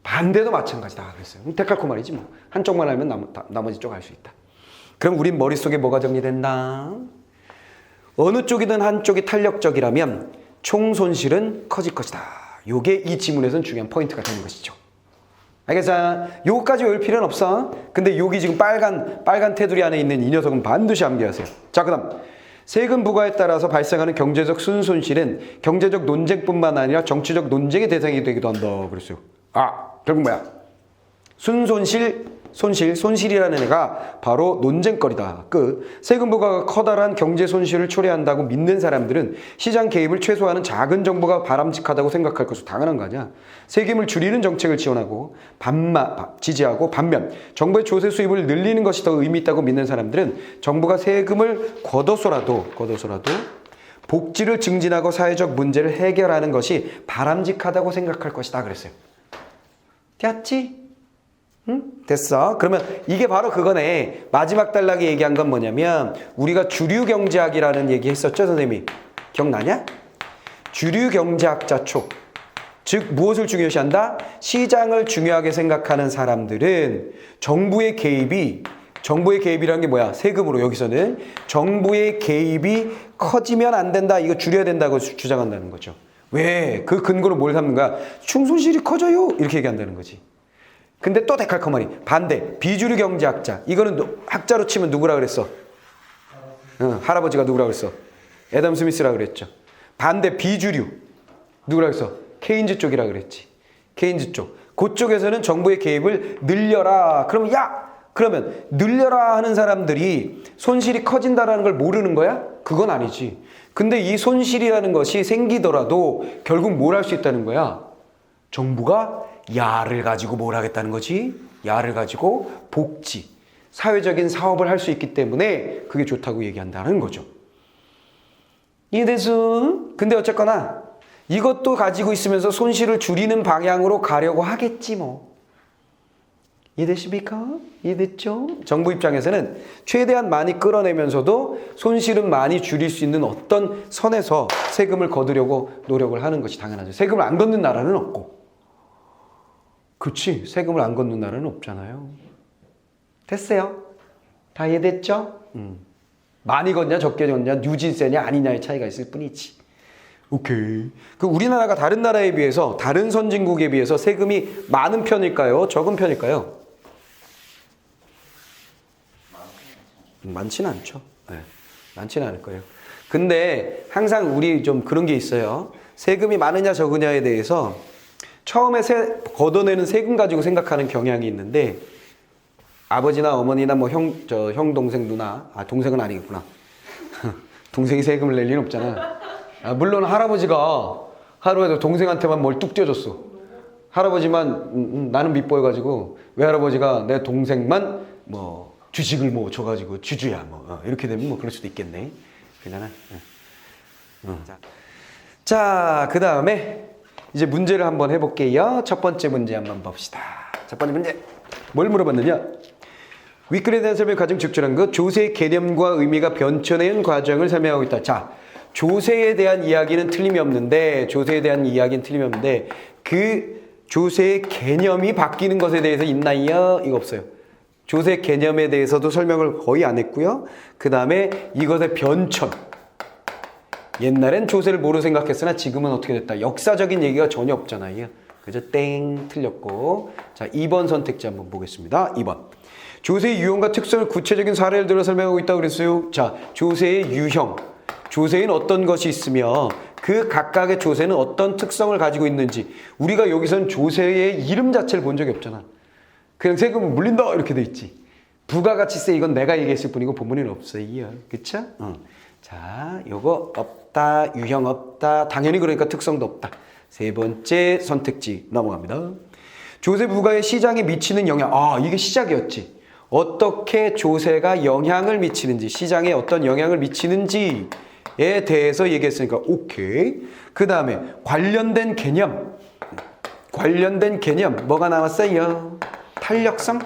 반대도 마찬가지다 그랬어요. 데칼코 말이지 뭐. 한쪽만 알면 나머지 쪽 알 수 있다. 그럼 우린 머릿속에 뭐가 정리된다? 어느 쪽이든 한쪽이 탄력적이라면 총 손실은 커질 것이다. 요게 이 지문에서는 중요한 포인트가 되는 것이죠. 알겠어? 요거까지 외울 필요는 없어. 근데 여기 지금 빨간 테두리 안에 있는 이 녀석은 반드시 암기하세요. 자, 그다음 세금 부과에 따라서 발생하는 경제적 순손실은 경제적 논쟁뿐만 아니라 정치적 논쟁의 대상이 되기도 한다 그랬어요. 결국 뭐야? 손실이라는 애가 바로 논쟁거리다. 끝. 세금 부과가 커다란 경제 손실을 초래한다고 믿는 사람들은 시장 개입을 최소화하는 작은 정부가 바람직하다고 생각할 것은 당연한 거 아니야. 세금을 줄이는 정책을 지지하고 반면 정부의 조세 수입을 늘리는 것이 더 의미 있다고 믿는 사람들은 정부가 세금을 걷어서라도 복지를 증진하고 사회적 문제를 해결하는 것이 바람직하다고 생각할 것이다 그랬어요. 됐지? 응? 됐어. 그러면 이게 바로 그거네. 마지막 단락에 얘기한 건 뭐냐면 우리가 주류경제학이라는 얘기 했었죠, 선생님이? 기억나냐? 주류경제학자 쪽. 즉 무엇을 중요시한다? 시장을 중요하게 생각하는 사람들은 정부의 개입이라는 게 뭐야? 세금으로 여기서는 정부의 개입이 커지면 안 된다. 이거 줄여야 된다고 주장한다는 거죠. 왜? 그 근거로 뭘 삼는 거야? 충손실이 커져요. 이렇게 얘기한다는 거지. 근데 또 데칼코마니 반대 비주류 경제학자, 이거는 학자로 치면 누구라 그랬어? 할아버지가 누구라 그랬어? 애덤 스미스라 그랬죠. 반대 비주류 누구라 그랬어? 케인즈 쪽이라 그랬지. 케인즈 쪽. 그쪽에서는 정부의 개입을 늘려라. 그러면 늘려라 하는 사람들이 손실이 커진다라는 걸 모르는 거야? 그건 아니지. 근데 이 손실이라는 것이 생기더라도 결국 뭘 할 수 있다는 거야? 정부가 야를 가지고 뭘 하겠다는 거지? 야를 가지고 복지, 사회적인 사업을 할 수 있기 때문에 그게 좋다고 얘기한다는 거죠. 이해됐어? 근데 어쨌거나 이것도 가지고 있으면서 손실을 줄이는 방향으로 가려고 하겠지 뭐. 이해되십니까? 이해됐죠? 정부 입장에서는 최대한 많이 끌어내면서도 손실은 많이 줄일 수 있는 어떤 선에서 세금을 거두려고 노력을 하는 것이 당연하죠. 세금을 안 걷는 나라는 없고. 그렇지. 세금을 안 걷는 나라는 없잖아요. 됐어요? 다 이해됐죠? 많이 걷냐 적게 걷냐 뉴진세냐 아니냐의 차이가 있을 뿐이지. 오케이. 그 우리나라가 다른 나라에 비해서 다른 선진국에 비해서 세금이 많은 편일까요? 적은 편일까요? 많지는 않죠. 네. 많지는 않을 거예요. 근데 항상 우리 좀 그런 게 있어요. 세금이 많으냐 적으냐에 대해서 처음에 걷어내는 세금 가지고 생각하는 경향이 있는데 아버지나 어머니나 뭐 형, 동생, 누나, 동생은 아니겠구나. 동생이 세금을 낼 리는 없잖아. 물론 할아버지가 하루에도 동생한테만 뭘 뚝 떼어줬어. 할아버지만 나는 밉보여가지고 외할아버지가 내 동생만 뭐 주식을 뭐 줘가지고 주주야 뭐 이렇게 되면 뭐 그럴 수도 있겠네. 그잖아. 자, 그 다음에 이제 문제를 한번 해볼게요. 첫 번째 문제 한번 봅시다. 첫 번째 문제. 뭘 물어봤느냐? 윗글에 대한 설명이 가장 적절한 것, 조세의 개념과 의미가 변천해온 과정을 설명하고 있다. 자, 조세에 대한 이야기는 틀림이 없는데, 그 조세의 개념이 바뀌는 것에 대해서 있나요? 이거 없어요. 조세 개념에 대해서도 설명을 거의 안 했고요. 그 다음에 이것의 변천. 옛날엔 조세를 뭐로 생각했으나 지금은 어떻게 됐다. 역사적인 얘기가 전혀 없잖아요. 그죠? 땡, 틀렸고. 자, 2번 선택지 한번 보겠습니다. 2번. 조세의 유형과 특성을 구체적인 사례를 들어 설명하고 있다고 그랬어요. 자, 조세의 유형. 조세에는 어떤 것이 있으며 그 각각의 조세는 어떤 특성을 가지고 있는지. 우리가 여기서는 조세의 이름 자체를 본 적이 없잖아. 그냥 세금은 물린다 이렇게 돼 있지. 부가가치세 이건 내가 얘기했을 뿐이고 본문에는 없어요. 그쵸? 자, 요거 없다, 유형 없다. 당연히 그러니까 특성도 없다. 세 번째 선택지 넘어갑니다. 조세 부과의 시장에 미치는 영향. 아, 이게 시작이었지. 어떻게 조세가 영향을 미치는지, 시장에 어떤 영향을 미치는지에 대해서 얘기했으니까 오케이. 그 다음에 관련된 개념. 뭐가 나왔어요? 탄력성?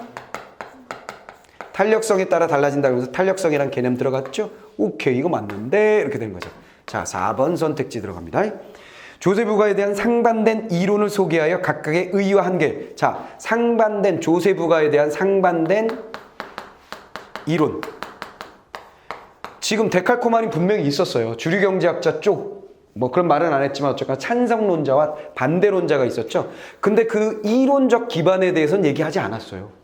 탄력성에 따라 달라진다고 해서 탄력성이란 개념 들어갔죠? 오케이, 이거 맞는데 이렇게 되는 거죠. 자, 4번 선택지 들어갑니다. 조세 부과에 대한 상반된 이론을 소개하여 각각의 의의와 한계. 자, 상반된 조세 부과에 대한 상반된 이론. 지금 데칼코마니 분명히 있었어요. 주류경제학자 쪽. 뭐 그런 말은 안 했지만 어쨌거나 찬성론자와 반대론자가 있었죠. 근데 그 이론적 기반에 대해서는 얘기하지 않았어요.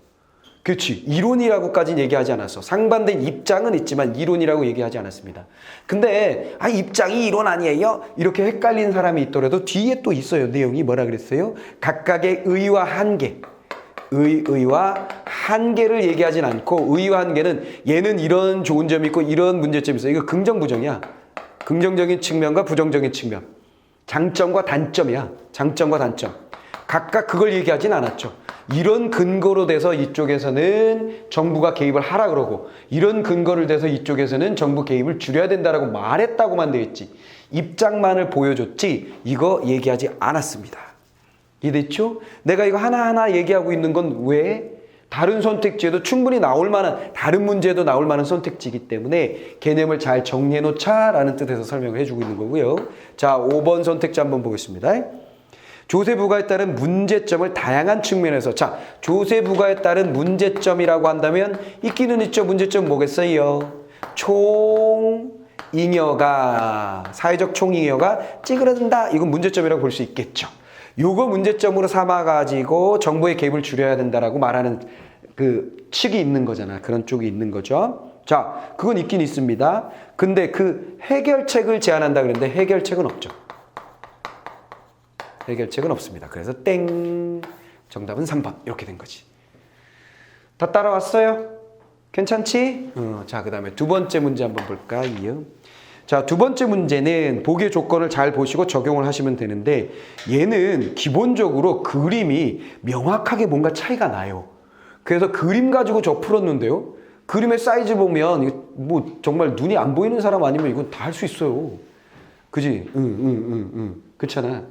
그렇지. 이론이라고까지는 얘기하지 않았어. 상반된 입장은 있지만 이론이라고 얘기하지 않았습니다. 근데 입장이 이론 아니에요? 이렇게 헷갈린 사람이 있더라도 뒤에 또 있어요. 내용이 뭐라 그랬어요? 각각의 의의와 한계. 의의와 한계를 얘기하진 않고 의의와 한계는 얘는 이런 좋은 점이 있고 이런 문제점이 있어요. 이거 긍정부정이야. 긍정적인 측면과 부정적인 측면. 장점과 단점이야. 장점과 단점. 각각 그걸 얘기하진 않았죠. 이런 근거로 돼서 이쪽에서는 정부가 개입을 하라 그러고 이런 근거를 대서 이쪽에서는 정부 개입을 줄여야 된다라고 말했다고만 되어 있지. 입장만을 보여줬지 이거 얘기하지 않았습니다. 이해됐죠? 내가 이거 하나하나 얘기하고 있는 건 왜? 다른 선택지에도 충분히 나올 만한, 다른 문제도 나올 만한 선택지이기 때문에 개념을 잘 정리해 놓자라는 뜻에서 설명을 해주고 있는 거고요. 자, 5번 선택지 한번 보겠습니다. 조세 부과에 따른 문제점을 다양한 측면에서. 자, 조세 부과에 따른 문제점이라고 한다면 있기는 있죠. 문제점 뭐겠어요? 사회적 총잉여가 찌그러든다. 이건 문제점이라고 볼 수 있겠죠. 요거 문제점으로 삼아가지고 정부의 개입을 줄여야 된다라고 말하는 그 측이 있는 거잖아. 그런 쪽이 있는 거죠. 자, 그건 있긴 있습니다. 근데 그 해결책을 제안한다 그랬는데 해결책은 없죠. 해결책은 없습니다. 그래서 땡. 정답은 3번. 이렇게 된 거지. 다 따라왔어요? 괜찮지? 자, 그 다음에 두 번째 문제 한번 볼까요? 자, 두 번째 문제는 보기의 조건을 잘 보시고 적용을 하시면 되는데 얘는 기본적으로 그림이 명확하게 뭔가 차이가 나요. 그래서 그림 가지고 저 풀었는데요. 그림의 사이즈 보면 뭐 정말 눈이 안 보이는 사람 아니면 이건 다 할 수 있어요. 그지? 그렇잖아.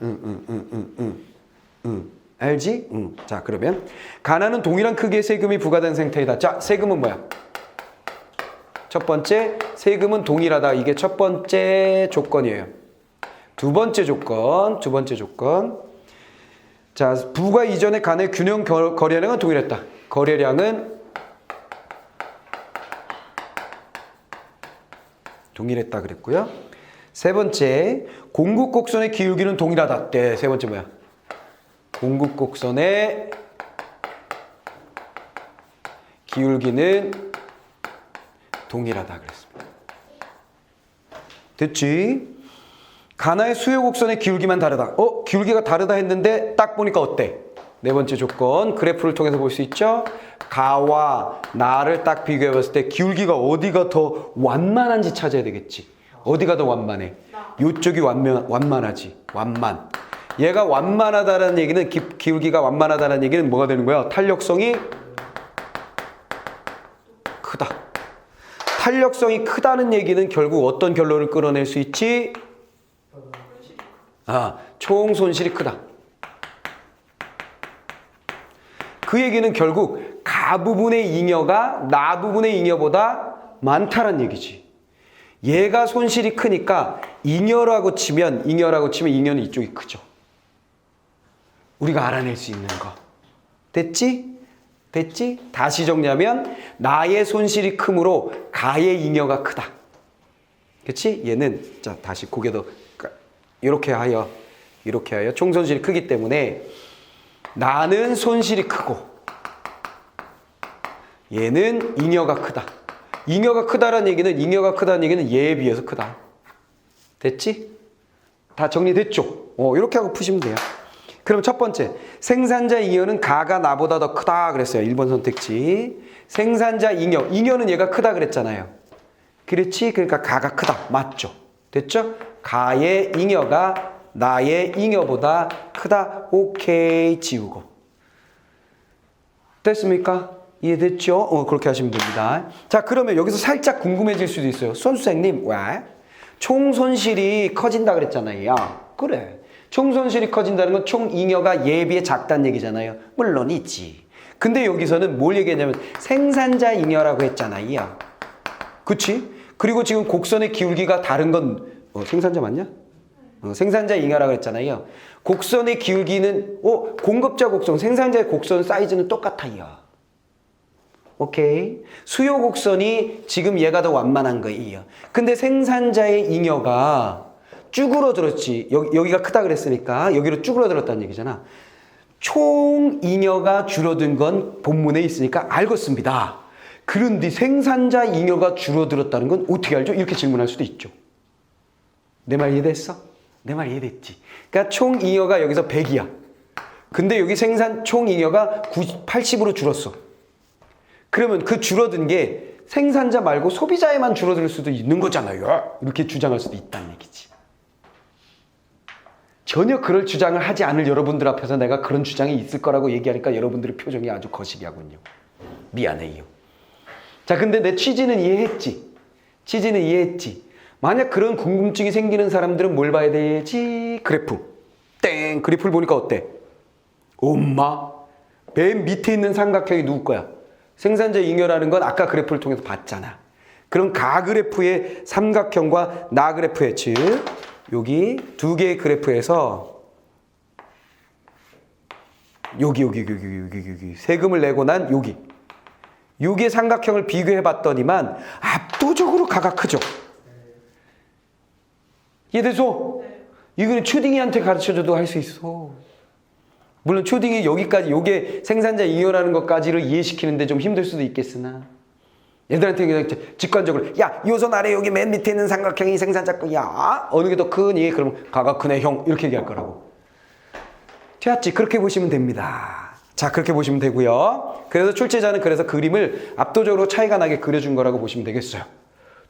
알지? 자, 그러면 가나는 동일한 크기의 세금이 부과된 상태이다. 자, 세금은 뭐야? 첫 번째, 세금은 동일하다. 이게 첫 번째 조건이에요. 두 번째 조건. 자, 부과 이전에 간의 균형 거래량은 동일했다. 거래량은 동일했다 그랬고요. 세 번째, 공급 곡선의 기울기는 동일하다. 네, 세 번째 뭐야? 공급 곡선의 기울기는 동일하다 그랬습니다. 됐지? 가나의 수요 곡선의 기울기만 다르다. 기울기가 다르다 했는데 딱 보니까 어때? 네 번째 조건, 그래프를 통해서 볼 수 있죠? 가와 나를 딱 비교해 봤을 때 기울기가 어디가 더 완만한지 찾아야 되겠지. 어디가 더 완만해? 이쪽이 완만하지. 완만. 얘가 완만하다는 얘기는 기울기가 완만하다는 얘기는 뭐가 되는 거야? 탄력성이 크다. 탄력성이 크다는 얘기는 결국 어떤 결론을 끌어낼 수 있지? 총 손실이 크다. 그 얘기는 결국 가 부분의 잉여가 나 부분의 잉여보다 많다란 얘기지. 얘가 손실이 크니까 잉여라고 치면 잉여는 이쪽이 크죠. 우리가 알아낼 수 있는 거. 됐지? 됐지? 다시 정리하면 나의 손실이 크므로 가의 잉여가 크다. 그치? 얘는 자 다시 고개도 이렇게 하여 총 손실이 크기 때문에 나는 손실이 크고 얘는 잉여가 크다. 잉여가 크다는 얘기는 얘에 비해서 크다. 됐지? 다 정리됐죠? 이렇게 하고 푸시면 돼요. 그럼 첫 번째, 생산자 잉여는 가가 나보다 더 크다 그랬어요. 1번 선택지. 생산자 잉여는 얘가 크다 그랬잖아요. 그렇지? 그러니까 가가 크다. 맞죠? 됐죠? 가의 잉여가 나의 잉여보다 크다. 오케이. 지우고. 됐습니까? 이해됐죠? 그렇게 하시면 됩니다. 자, 그러면 여기서 살짝 궁금해질 수도 있어요. 선생님, 왜? 총 손실이 커진다 그랬잖아요. 그래. 총 손실이 커진다는 건 총 잉여가 얘에 비해 작다는 얘기잖아요. 물론 있지. 근데 여기서는 뭘 얘기했냐면 생산자 잉여라고 했잖아요. 그치? 그리고 지금 곡선의 기울기가 다른 건 생산자 맞냐? 생산자 잉여라고 했잖아요. 곡선의 기울기는 공급자 곡선, 생산자의 곡선 사이즈는 똑같아요. 오케이. 수요 곡선이 지금 얘가 더 완만한 거예요. 근데 생산자의 잉여가 쭈그러들었지. 여기가 크다 그랬으니까 여기로 쭈그러들었다는 얘기잖아. 총 잉여가 줄어든 건 본문에 있으니까 알겠습니다. 그런데 생산자 잉여가 줄어들었다는 건 어떻게 알죠? 이렇게 질문할 수도 있죠. 내 말 이해됐어? 내 말 이해됐지? 그러니까 총 잉여가 여기서 100이야. 근데 여기 총 잉여가 80으로 줄었어. 그러면 그 줄어든 게 생산자 말고 소비자에만 줄어들 수도 있는 거잖아요. 이렇게 주장할 수도 있다는 얘기지. 전혀 그럴 주장을 하지 않을 여러분들 앞에서 내가 그런 주장이 있을 거라고 얘기하니까 여러분들의 표정이 아주 거시기하군요. 미안해요. 자, 근데 내 취지는 이해했지? 만약 그런 궁금증이 생기는 사람들은 뭘 봐야 되지? 그래프. 땡! 그래프를 보니까 어때? 엄마! 맨 밑에 있는 삼각형이 누구 거야? 생산자 잉여라는 건 아까 그래프를 통해서 봤잖아. 그럼 가 그래프의 삼각형과 나 그래프의 즉 여기 두 개의 그래프에서 여기 세금을 내고 난 여기의 삼각형을 비교해 봤더니만 압도적으로 가가 크죠. 이해되죠? 이거는 초딩이한테 가르쳐줘도 할 수 있어. 물론 초딩이 여기까지 요게 생산자 잉여라는 것까지를 이해시키는데 좀 힘들 수도 있겠으나 얘들한테 그냥 직관적으로 야, 요선 아래 여기 맨 밑에 있는 삼각형이 생산자 거야. 어느 게 더 크니? 그러면 가가 크네 형 이렇게 얘기할 거라고. 됐지? 그렇게 보시면 됩니다. 자, 그렇게 보시면 되고요. 그래서 출제자는 그래서 그림을 압도적으로 차이가 나게 그려준 거라고 보시면 되겠어요.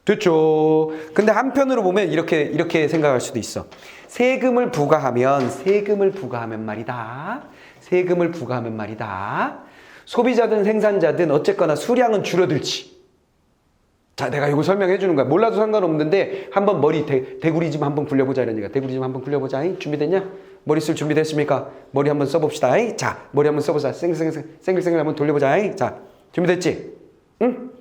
됐죠? 근데 한편으로 보면 이렇게 생각할 수도 있어. 세금을 부과하면 말이다. 소비자든 생산자든 어쨌거나 수량은 줄어들지. 자, 내가 이거 설명해 주는 거야. 몰라도 상관없는데 한번 머리 대구리 좀 한번 굴려보자 이런 얘기야. 대구리 좀 한번 굴려보자. 준비됐냐? 머리 쓸 준비됐습니까? 머리 한번 써봅시다. 자, 머리 한번 써보자. 생글생글 한번 돌려보자. 자, 준비됐지? 응?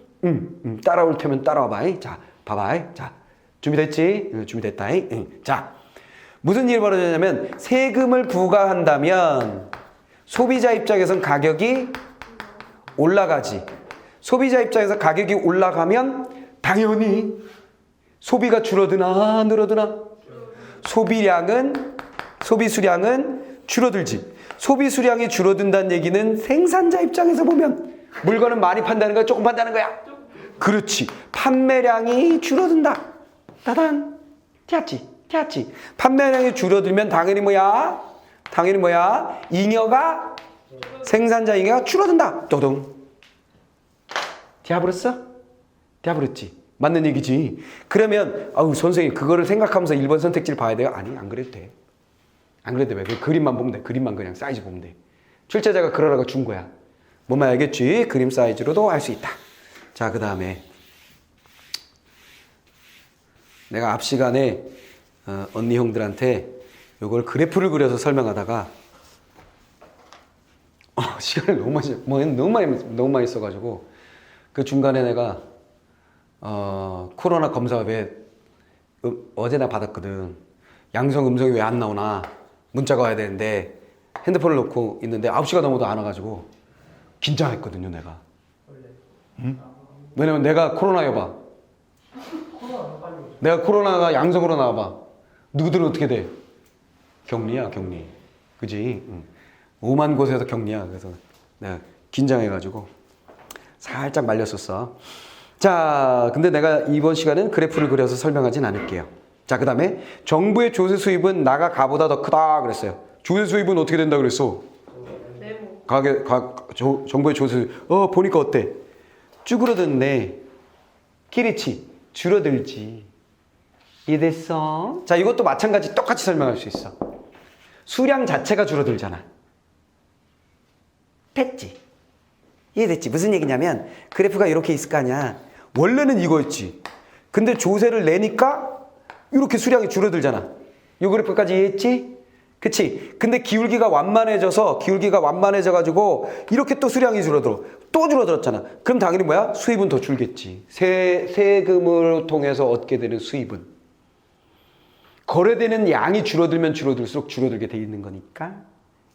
따라올 테면 따라와봐. 자, 봐봐. 자, 준비됐지? 준비됐다. 자, 무슨 일이 벌어지냐면 세금을 부과한다면 소비자 입장에선 가격이 올라가지. 소비자 입장에서 가격이 올라가면 당연히 소비가 줄어드나 늘어드나? 소비 수량은 줄어들지. 소비 수량이 줄어든다는 얘기는 생산자 입장에서 보면 물건은 많이 판다는 거야? 조금 판다는 거야? 그렇지. 판매량이 줄어든다. 따단. 됐지? 판매량이 줄어들면 당연히 뭐야? 생산자 잉여가 줄어든다. 또동. 되어버렸지? 맞는 얘기지. 그러면 선생님 그거를 생각하면서 1번 선택지를 봐야 돼요? 아니, 안 그래도 돼. 왜? 그 그림만 보면 돼. 그림만 그냥 사이즈 보면 돼. 출제자가 그러라고 준 거야. 뭔말 알겠지? 그림 사이즈로도 알 수 있다. 자, 그 다음에 내가 앞 시간에 언니 형들한테 이걸 그래프를 그려서 설명하다가 시간을 너무 많이 써가지고 그 중간에 내가 코로나 검사 왜 어제 나 받았거든. 양성 음성이 왜 안 나오나 문자가 와야 되는데 핸드폰을 놓고 있는데 9시가 넘어도 안 와가지고 긴장했거든요 내가. 응? 왜냐면 내가 코로나 여봐. 내가 코로나가 양성으로 나와봐. 누구들은 어떻게 돼? 격리야 격리. 그지? 응. 5만 곳에서 격리야. 그래서 내가 긴장해가지고 살짝 말렸었어. 자, 근데 내가 이번 시간은 그래프를 그려서 설명하진 않을게요. 자, 그 다음에 정부의 조세 수입은 나가 가보다 더 크다 그랬어요. 조세 수입은 어떻게 된다 그랬어? 정부의 조세 수입. 보니까 어때? 쭈그러드네. 그렇지. 줄어들지. 이해됐어? 자, 이것도 마찬가지 똑같이 설명할 수 있어. 수량 자체가 줄어들잖아. 됐지? 이해됐지? 무슨 얘기냐면 그래프가 이렇게 있을 거 아니야. 원래는 이거였지. 근데 조세를 내니까 이렇게 수량이 줄어들잖아. 이 그래프까지 이해했지? 그치? 근데 기울기가 완만해져가지고 이렇게 또 수량이 줄어들어. 또 줄어들었잖아. 그럼 당연히 뭐야? 수입은 더 줄겠지. 세금을 통해서 얻게 되는 수입은. 거래되는 양이 줄어들면 줄어들수록 줄어들게 돼 있는 거니까.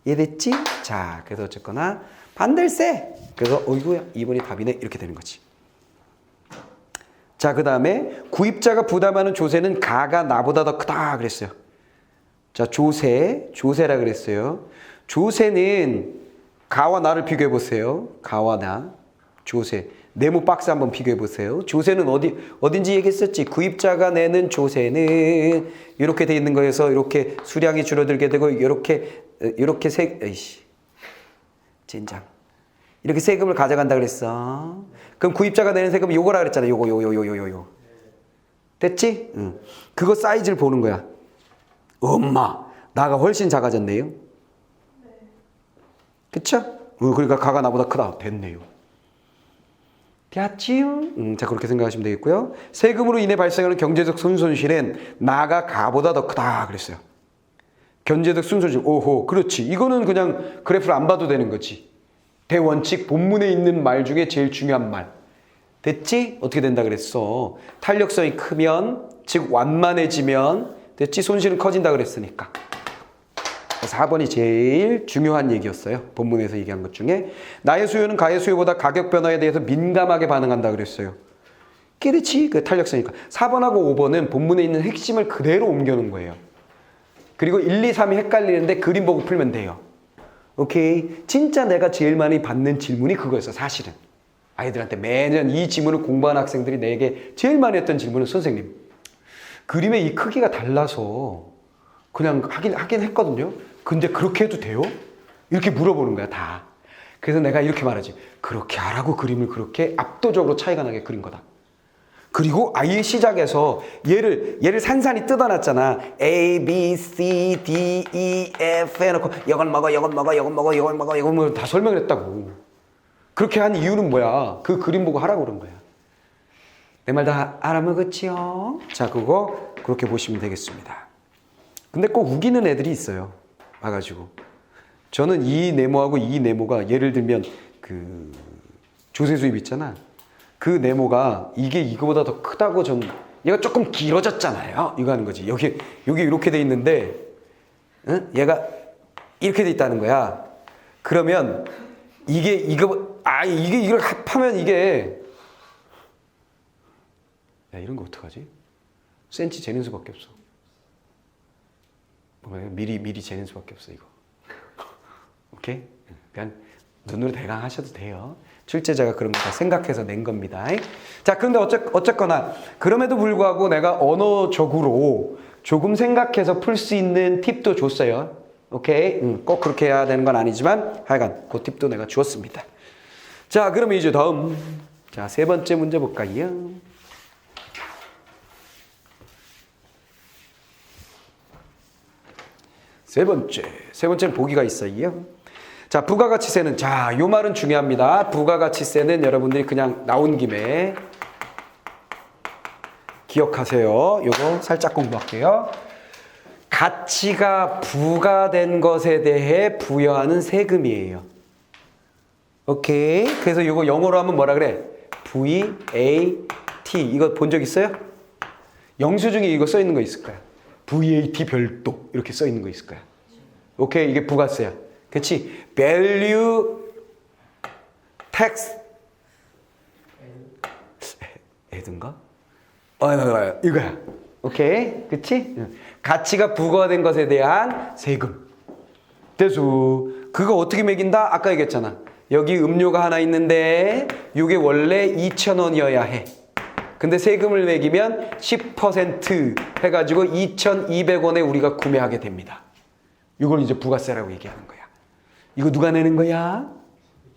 이해됐지? 자, 그래서 어쨌거나 반댈세. 그래서 어이구야 2번이 답이네 이렇게 되는 거지. 자, 그 다음에 구입자가 부담하는 조세는 가가 나보다 더 크다 그랬어요. 자, 조세라 그랬어요. 조세는 가와 나를 비교해 보세요. 가와 나, 조세. 네모 박스 한번 비교해 보세요. 조세는 어딘지 얘기했었지. 구입자가 내는 조세는 이렇게 돼 있는 거여서 이렇게 수량이 줄어들게 되고 이렇게 젠장. 이렇게 세금을 가져간다 그랬어. 그럼 구입자가 내는 세금은 요거라 그랬잖아. 요거. 됐지? 응. 그거 사이즈를 보는 거야. 엄마, 나가 훨씬 작아졌네요. 네. 그쵸? 그러니까 가가 나보다 크다. 됐네요. 됐지요? 자, 그렇게 생각하시면 되겠고요. 세금으로 인해 발생하는 경제적 손실은 나가 가보다 더 크다 그랬어요. 경제적 손실. 오호, 그렇지. 이거는 그냥 그래프를 안 봐도 되는 거지. 대원칙 본문에 있는 말 중에 제일 중요한 말. 됐지? 어떻게 된다 그랬어? 탄력성이 크면, 즉 완만해지면, 됐지? 손실은 커진다 그랬으니까. 4번이 제일 중요한 얘기였어요. 본문에서 얘기한 것 중에. 나의 수요는 가의 수요보다 가격 변화에 대해서 민감하게 반응한다 그랬어요. 그렇지? 그 탄력성이니까. 4번하고 5번은 본문에 있는 핵심을 그대로 옮겨놓은 거예요. 그리고 1, 2, 3이 헷갈리는데 그림 보고 풀면 돼요. 오케이? 진짜 내가 제일 많이 받는 질문이 그거였어, 사실은. 아이들한테 매년 이 질문을 공부하는 학생들이 내게 제일 많이 했던 질문은 선생님, 그림의 이 크기가 달라서 그냥 하긴 했거든요. 근데 그렇게 해도 돼요? 이렇게 물어보는 거야, 다. 그래서 내가 이렇게 말하지. 그렇게 하라고 그림을 그렇게 압도적으로 차이가 나게 그린 거다. 그리고 아예 시작에서 얘를 산산이 뜯어놨잖아. A, B, C, D, E, F 해놓고 이건 먹어 다 설명을 했다고. 그렇게 한 이유는 뭐야? 그 그림 보고 하라고 그런 거야. 내 말 다 알아먹었지요? 자, 그거 그렇게 보시면 되겠습니다. 근데 꼭 우기는 애들이 있어요. 와가지고. 저는 이 네모하고 이 네모가 예를 들면 그 조세 수입 있잖아. 그 네모가 이게 이거보다 더 크다고 얘가 조금 길어졌잖아요. 이거 하는 거지. 여기 이렇게 돼 있는데, 응? 얘가 이렇게 돼 있다는 거야. 그러면 이걸 합하면 야, 이런 거 어떡하지? 센치 재는 수밖에 없어. 미리 재는 수밖에 없어, 이거. 오케이? 그냥 눈으로 대강 하셔도 돼요. 출제자가 그런 거 다 생각해서 낸 겁니다. 자, 그런데 어쨌거나 그럼에도 불구하고 내가 언어적으로 조금 생각해서 풀 수 있는 팁도 줬어요. 오케이? 꼭 그렇게 해야 되는 건 아니지만 하여간 그 팁도 내가 주었습니다. 자, 그러면 이제 다음. 자, 세 번째 문제 볼까요? 세 번째는 보기가 있어요. 자, 부가가치세는, 자, 요 말은 중요합니다. 부가가치세는 여러분들이 그냥 나온 김에 기억하세요. 요거 살짝 공부할게요. 가치가 부과된 것에 대해 부여하는 세금이에요. 오케이. 그래서 이거 영어로 하면 뭐라 그래? VAT. 이거 본 적 있어요? 영수증에 이거 써 있는 거 있을 거야. VAT 별도 이렇게 써 있는 거 있을 거야. 오케이. 이게 부가세야. 그치? Value Tax. 애든가? 이거야. 오케이. 그치? 가치가 부과된 것에 대한 세금. 대수. 그거 어떻게 매긴다? 아까 얘기했잖아. 여기 음료가 하나 있는데 이게 원래 2,000원이어야 해. 근데 세금을 매기면 10% 해가지고 2,200원에 우리가 구매하게 됩니다. 이걸 이제 부가세라고 얘기하는 거야. 이거 누가 내는 거야?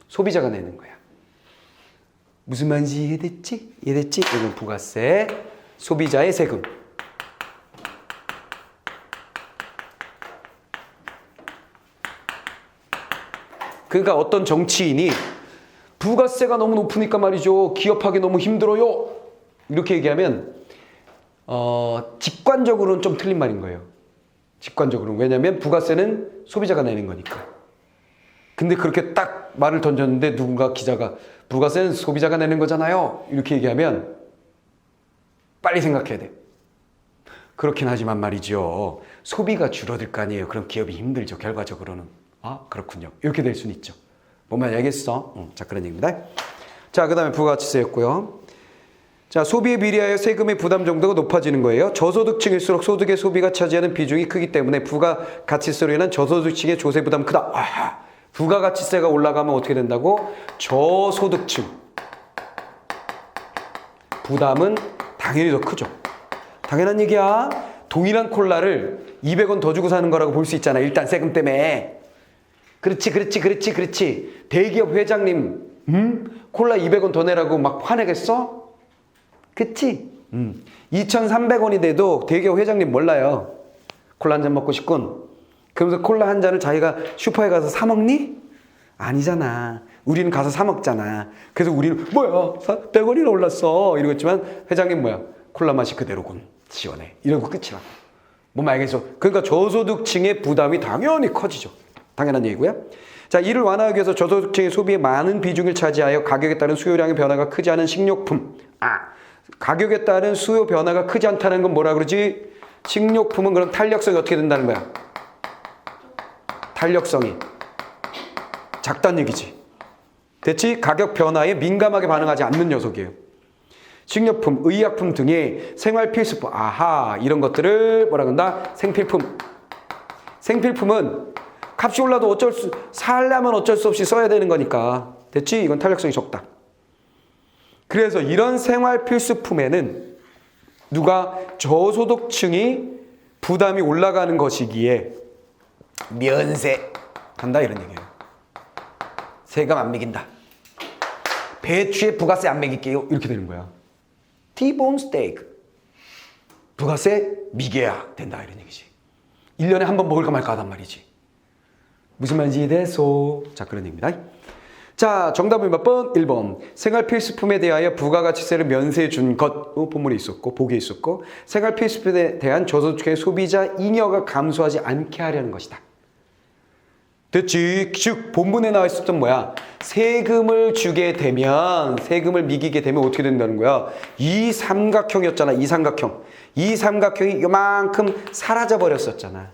소비자가 내는 거야. 무슨 말인지 이해됐지? 이해됐지? 이건 부가세. 소비자의 세금. 그러니까 어떤 정치인이 부가세가 너무 높으니까 말이죠. 기업하기 너무 힘들어요. 이렇게 얘기하면 직관적으로는 좀 틀린 말인 거예요. 직관적으로는. 왜냐하면 부가세는 소비자가 내는 거니까. 근데 그렇게 딱 말을 던졌는데 누군가 기자가 부가세는 소비자가 내는 거잖아요. 이렇게 얘기하면 빨리 생각해야 돼. 그렇긴 하지만 말이죠. 소비가 줄어들 거 아니에요. 그럼 기업이 힘들죠. 결과적으로는. 아, 그렇군요. 이렇게 될 수는 있죠. 뭔 말인지 알겠어? 자, 그런 얘기입니다. 자, 그 다음에 부가가치세였고요. 자, 소비에 비례하여 세금의 부담 정도가 높아지는 거예요. 저소득층일수록 소득의 소비가 차지하는 비중이 크기 때문에 부가가치세로 인한 저소득층의 조세 부담 크다. 아, 부가가치세가 올라가면 어떻게 된다고? 저소득층 부담은 당연히 더 크죠. 당연한 얘기야. 동일한 콜라를 200원 더 주고 사는 거라고 볼 수 있잖아. 일단 세금 때문에. 그렇지. 대기업 회장님, 콜라 200원 더 내라고 막 화내겠어? 그치? 2,300원이 돼도 대기업 회장님 몰라요. 콜라 한 잔 먹고 싶군. 그러면서 콜라 한 잔을 자기가 슈퍼에 가서 사 먹니? 아니잖아. 우리는 가서 사 먹잖아. 그래서 우리는 뭐야? 100원이나 올랐어. 이러겠지만 회장님 뭐야? 콜라 맛이 그대로군. 시원해. 이러고 끝이야. 뭔 말 알겠어? 그러니까 저소득층의 부담이 당연히 커지죠. 당연한 얘기고요. 자, 이를 완화하기 위해서 저소득층의 소비에 많은 비중을 차지하여 가격에 따른 수요량의 변화가 크지 않은 식료품. 가격에 따른 수요 변화가 크지 않다는 건 뭐라 그러지? 식료품은 그럼 탄력성이 어떻게 된다는 거야? 탄력성이 작다는 얘기지. 됐지? 가격 변화에 민감하게 반응하지 않는 녀석이에요. 식료품, 의약품 등의 생활 필수품. 아하, 이런 것들을 뭐라 그런다? 생필품. 생필품은 값이 올라도 살려면 어쩔 수 없이 써야 되는 거니까. 됐지? 이건 탄력성이 적다. 그래서 이런 생활 필수품에는 누가 저소득층이 부담이 올라가는 것이기에 면세한다 이런 얘기예요. 세금 안 매긴다. 배추에 부가세 안 매길게요. 이렇게 되는 거야. T-bone steak. 부가세 미개야 된다 이런 얘기지. 1년에 한 번 먹을까 말까 하단 말이지. 무슨 말인지 이해됐소? 자, 그런 얘기입니다. 자, 정답은 몇 번? 1번. 생활 필수품에 대하여 부가가치세를 면세해 준 것. 본문에 있었고 보기에 있었고 생활 필수품에 대한 저소득층의 소비자 잉여가 감소하지 않게 하려는 것이다. 됐지? 즉 본문에 나와 있었던 뭐야? 세금을 주게 되면 세금을 미기게 되면 어떻게 된다는 거야? 이 삼각형이었잖아. 이 삼각형. 이 삼각형이 요만큼 사라져 버렸었잖아.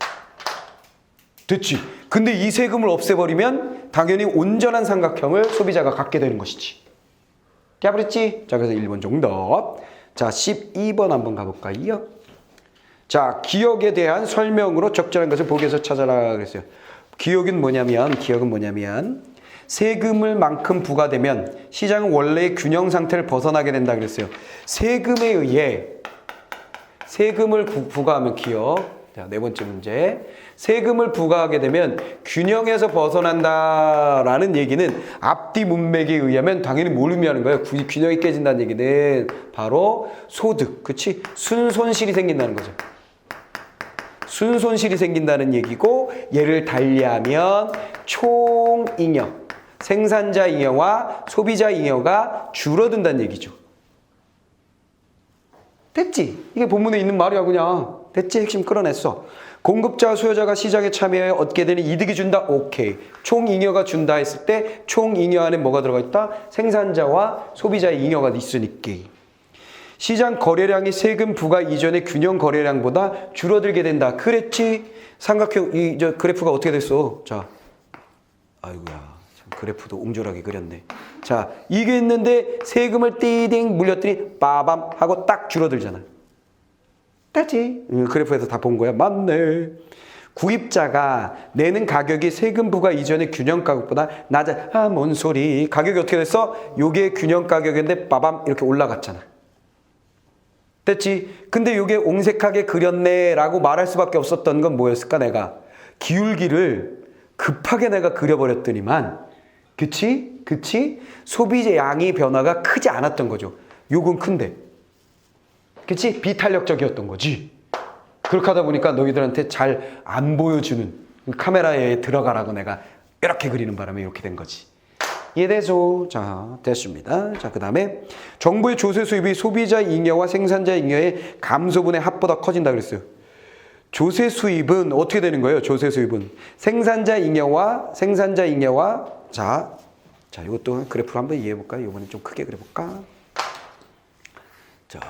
됐지? 근데 이 세금을 없애버리면 당연히 온전한 삼각형을 소비자가 갖게 되는 것이지. 깨버렸지? 자, 그래서 1번 정답. 자, 12번 한번 가볼까요? 자, 기억에 대한 설명으로 적절한 것을 보기에서 찾아라 그랬어요. 기억은 뭐냐면 세금을 만큼 부과되면 시장은 원래의 균형 상태를 벗어나게 된다 그랬어요. 세금에 의해 세금을 부과하면 기억. 자, 네 번째 문제. 세금을 부과하게 되면 균형에서 벗어난다라는 얘기는 앞뒤 문맥에 의하면 당연히 뭘 의미하는 거예요? 균형이 깨진다는 얘기는 바로 소득, 그치? 순손실이 생긴다는 거죠. 순손실이 생긴다는 얘기고 얘를 달리하면 총잉여, 생산자 잉여와 소비자 잉여가 줄어든다는 얘기죠. 됐지? 이게 본문에 있는 말이야 그냥. 됐지? 핵심 끌어냈어. 공급자와 수요자가 시장에 참여해 얻게 되는 이득이 준다. 오케이. 총잉여가 준다 했을 때 총잉여 안에 뭐가 들어가 있다? 생산자와 소비자의 잉여가 있으니까. 시장 거래량이 세금 부과 이전의 균형 거래량보다 줄어들게 된다. 그랬지? 삼각형 저 그래프가 어떻게 됐어? 자, 아이고야, 참 그래프도 옹졸하게 그렸네. 자, 이게 있는데 세금을 띠딩 물렸더니 빠밤 하고 딱 줄어들잖아. 됐지? 그래프에서 다 본 거야. 맞네. 구입자가 내는 가격이 세금 부과 이전의 균형 가격보다 낮아. 아, 뭔 소리. 가격이 어떻게 됐어? 요게 균형 가격인데 빠밤 이렇게 올라갔잖아. 됐지? 근데 요게 옹색하게 그렸네 라고 말할 수밖에 없었던 건 뭐였을까? 내가 기울기를 급하게 내가 그려버렸더니만, 그치? 그치? 소비재 양의 변화가 크지 않았던 거죠. 요건 큰데, 그치? 비탄력적이었던 거지. 그렇게 하다 보니까 너희들한테 잘 안 보여주는, 카메라에 들어가라고 내가 이렇게 그리는 바람에 이렇게 된 거지. 이해되죠? 자, 됐습니다. 자, 그 다음에 정부의 조세 수입이 소비자 잉여와 생산자 잉여의 감소분의 합보다 커진다 그랬어요. 조세 수입은 어떻게 되는 거예요? 조세 수입은 생산자 잉여와 자, 이것도 그래프로 한번 이해해 볼까요? 이번엔 좀 크게 그려 볼까? 자,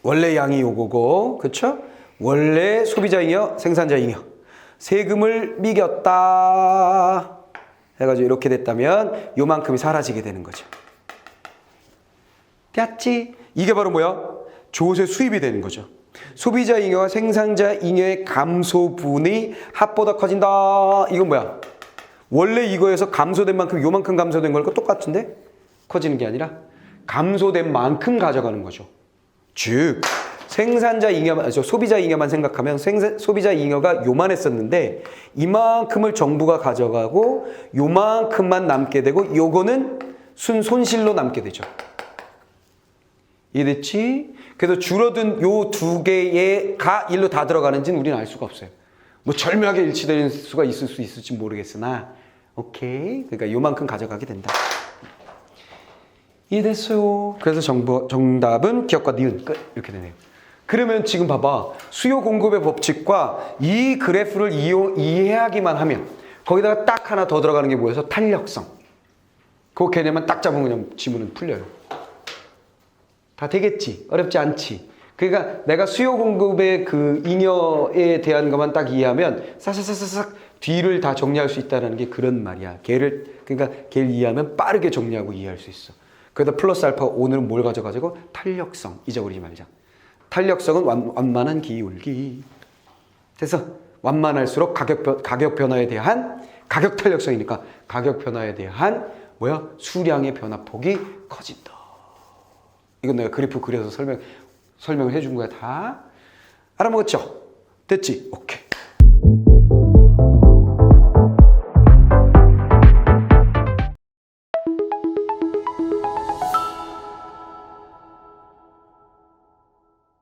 원래 양이 요거고, 그쵸? 원래 소비자 잉여, 생산자 잉여. 세금을 미겼다 해가지고 이렇게 됐다면 요만큼이 사라지게 되는 거죠. 됐지? 이게 바로 뭐야? 조세 수입이 되는 거죠. 소비자 잉여와 생산자 잉여의 감소분이 합보다 커진다. 이건 뭐야? 원래 이거에서 감소된 만큼 요만큼 감소된 거랑 똑같은데? 커지는 게 아니라 감소된 만큼 가져가는 거죠. 즉 생산자 잉여만, 소비자 잉여만 생각하면 소비자 잉여가 요만했었는데 이만큼을 정부가 가져가고 요만큼만 남게 되고 요거는 손실로 남게 되죠. 이해됐지? 그래서 줄어든 요 두 개가 일로 다 들어가는지는 우리는 알 수가 없어요. 뭐 절묘하게 일치되는 수가 있을 수 있을지 모르겠으나 오케이. 그러니까 요만큼 가져가게 된다. 이해됐어요? 그래서 정답은 기억과 니은 끝 이렇게 되네요. 그러면 지금 봐봐. 수요 공급의 법칙과 이 그래프를 이해하기만 하면 거기다가 딱 하나 더 들어가는 게 뭐여서 탄력성. 그 개념만 딱 잡으면 그냥 지문은 풀려요. 다 되겠지? 어렵지 않지? 그러니까 내가 수요 공급의 그 잉여에 대한 것만 딱 이해하면 사사사사삭 뒤를 다 정리할 수 있다는 게 그런 말이야. 그러니까 걔를 이해하면 빠르게 정리하고 이해할 수 있어. 그래서 플러스 알파 오늘은 뭘 가져가지고 탄력성 잊어버리지 말자. 탄력성은 완만한 기울기. 그래서 완만할수록 가격 변화에 대한 가격 탄력성이니까 가격 변화에 대한 수량의 변화폭이 커진다. 이건 내가 그래프 그려서 설명을 해준 거야. 다 알아먹었죠? 됐지? 오케이.